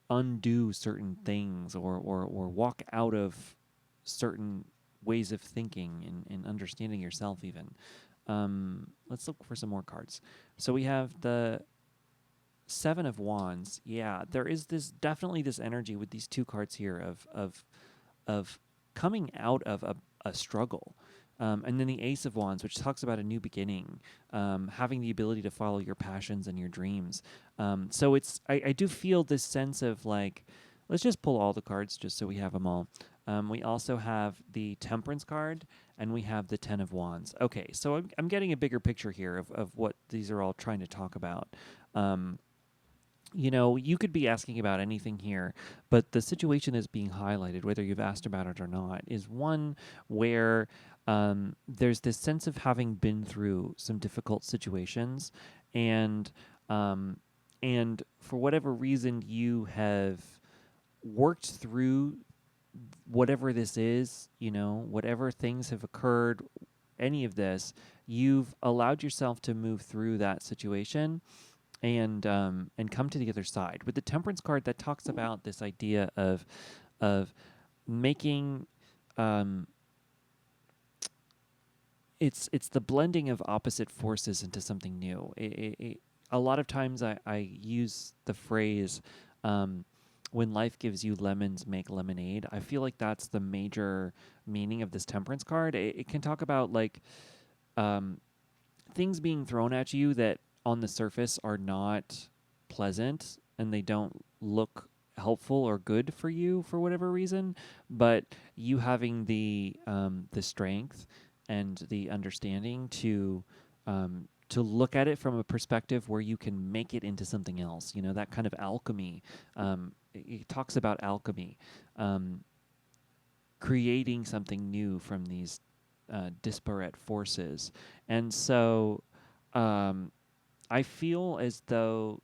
undo certain things, or walk out of certain ways of thinking and understanding yourself even. Let's look for some more cards. So we have the Seven of Wands. Yeah, there is definitely this energy with these two cards here of coming out of a struggle. And then the Ace of Wands, which talks about a new beginning, having the ability to follow your passions and your dreams. So I do feel this sense of like, let's just pull all the cards just so we have them all. We also have the Temperance card, and we have the Ten of Wands. Okay, so I'm getting a bigger picture here of what these are all trying to talk about. You could be asking about anything here, but the situation that's being highlighted, whether you've asked about it or not, is one where there's this sense of having been through some difficult situations, and and for whatever reason you have worked through whatever this is, whatever things have occurred, any of this, you've allowed yourself to move through that situation and come to the other side. With the Temperance card, that talks about this idea of making it's the blending of opposite forces into something new. A lot of times I use the phrase, when life gives you lemons, make lemonade. I feel like that's the major meaning of this Temperance card. It can talk about like things being thrown at you that on the surface are not pleasant, and they don't look helpful or good for you for whatever reason, but you having the strength and the understanding to look at it from a perspective where you can make it into something else. That kind of alchemy. It talks about alchemy, creating something new from these disparate forces. And so I feel as though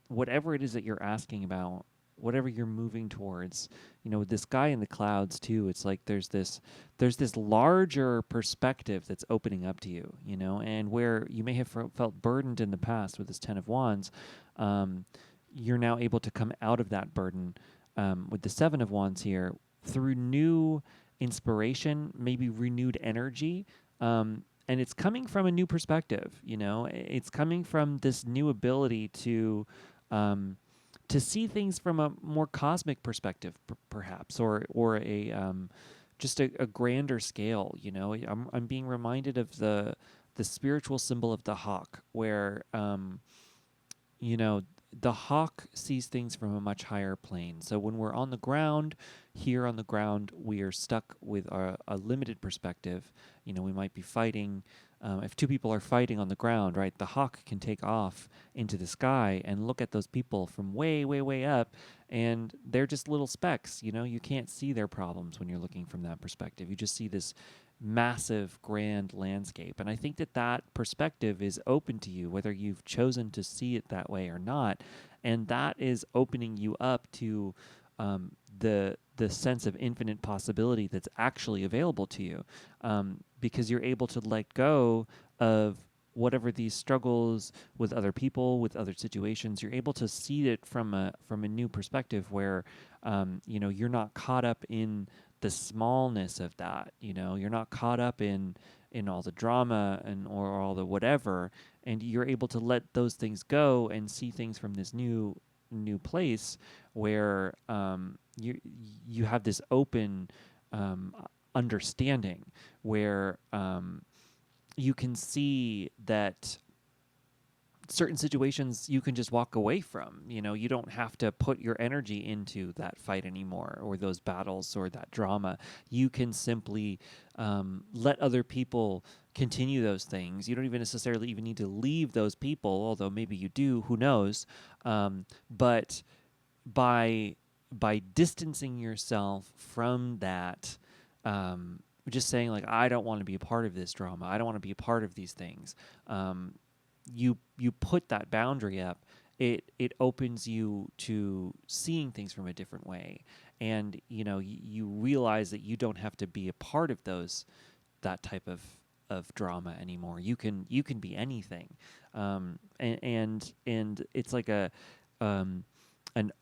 whatever it is that you're asking about, whatever you're moving towards, with this guy in the clouds too, it's like there's this larger perspective that's opening up to you, and where you may have felt burdened in the past with this Ten of Wands, you're now able to come out of that burden with the Seven of Wands here through new inspiration, maybe renewed energy. And it's coming from a new perspective, It's coming from this new ability to see things from a more cosmic perspective, perhaps, or a just a grander scale. I'm being reminded of the spiritual symbol of the hawk, where the hawk sees things from a much higher plane. So when we're on the ground, here on the ground, we are stuck with a limited perspective. We might be fighting. If two people are fighting on the ground, right, the hawk can take off into the sky and look at those people from way, way, way up, and they're just little specks. You can't see their problems when you're looking from that perspective. You just see this massive, grand landscape. And I think that perspective is open to you, whether you've chosen to see it that way or not. And that is opening you up to the sense of infinite possibility that's actually available to you, because you're able to let go of whatever these struggles with other people, with other situations. You're able to see it from a new perspective where you're not caught up in the smallness of that. You're not caught up in all the drama or all the whatever, and you're able to let those things go and see things from this new place where you have this open understanding where you can see that certain situations you can just walk away from. You don't have to put your energy into that fight anymore, or those battles, or that drama. You can simply let other people continue those things. You don't even necessarily even need to leave those people, although maybe you do, who knows. But by distancing yourself from that, just saying like, I don't want to be a part of this drama, I don't want to be a part of these things, you put that boundary up, it opens you to seeing things from a different way. And you realize that you don't have to be a part of that type of drama anymore. You can be anything. And it's like an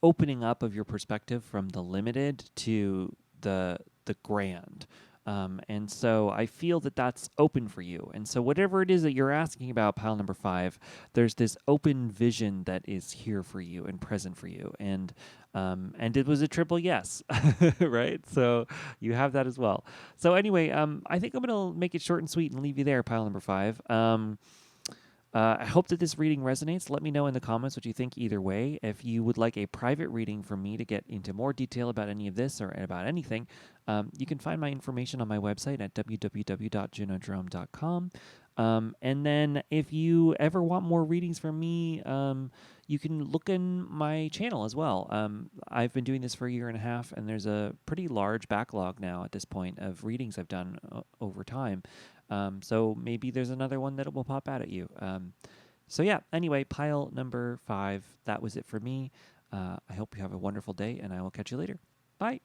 opening up of your perspective from the limited to the grand. And so I feel that that's open for you. And so whatever it is that you're asking about, pile number 5, there's this open vision that is here for you and present for you. And it was a triple yes, right? So you have that as well. So anyway, I think I'm going to make it short and sweet and leave you there, pile number 5. I hope that this reading resonates. Let me know in the comments what you think either way. If you would like a private reading from me to get into more detail about any of this or about anything, you can find my information on my website at www.junodrome.com. And then if you ever want more readings from me, you can look in my channel as well. I've been doing this for a year and a half, and there's a pretty large backlog now at this point of readings I've done over time. So maybe there's another one that will pop out at you. So yeah, anyway, pile number 5, that was it for me. I hope you have a wonderful day, and I will catch you later. Bye.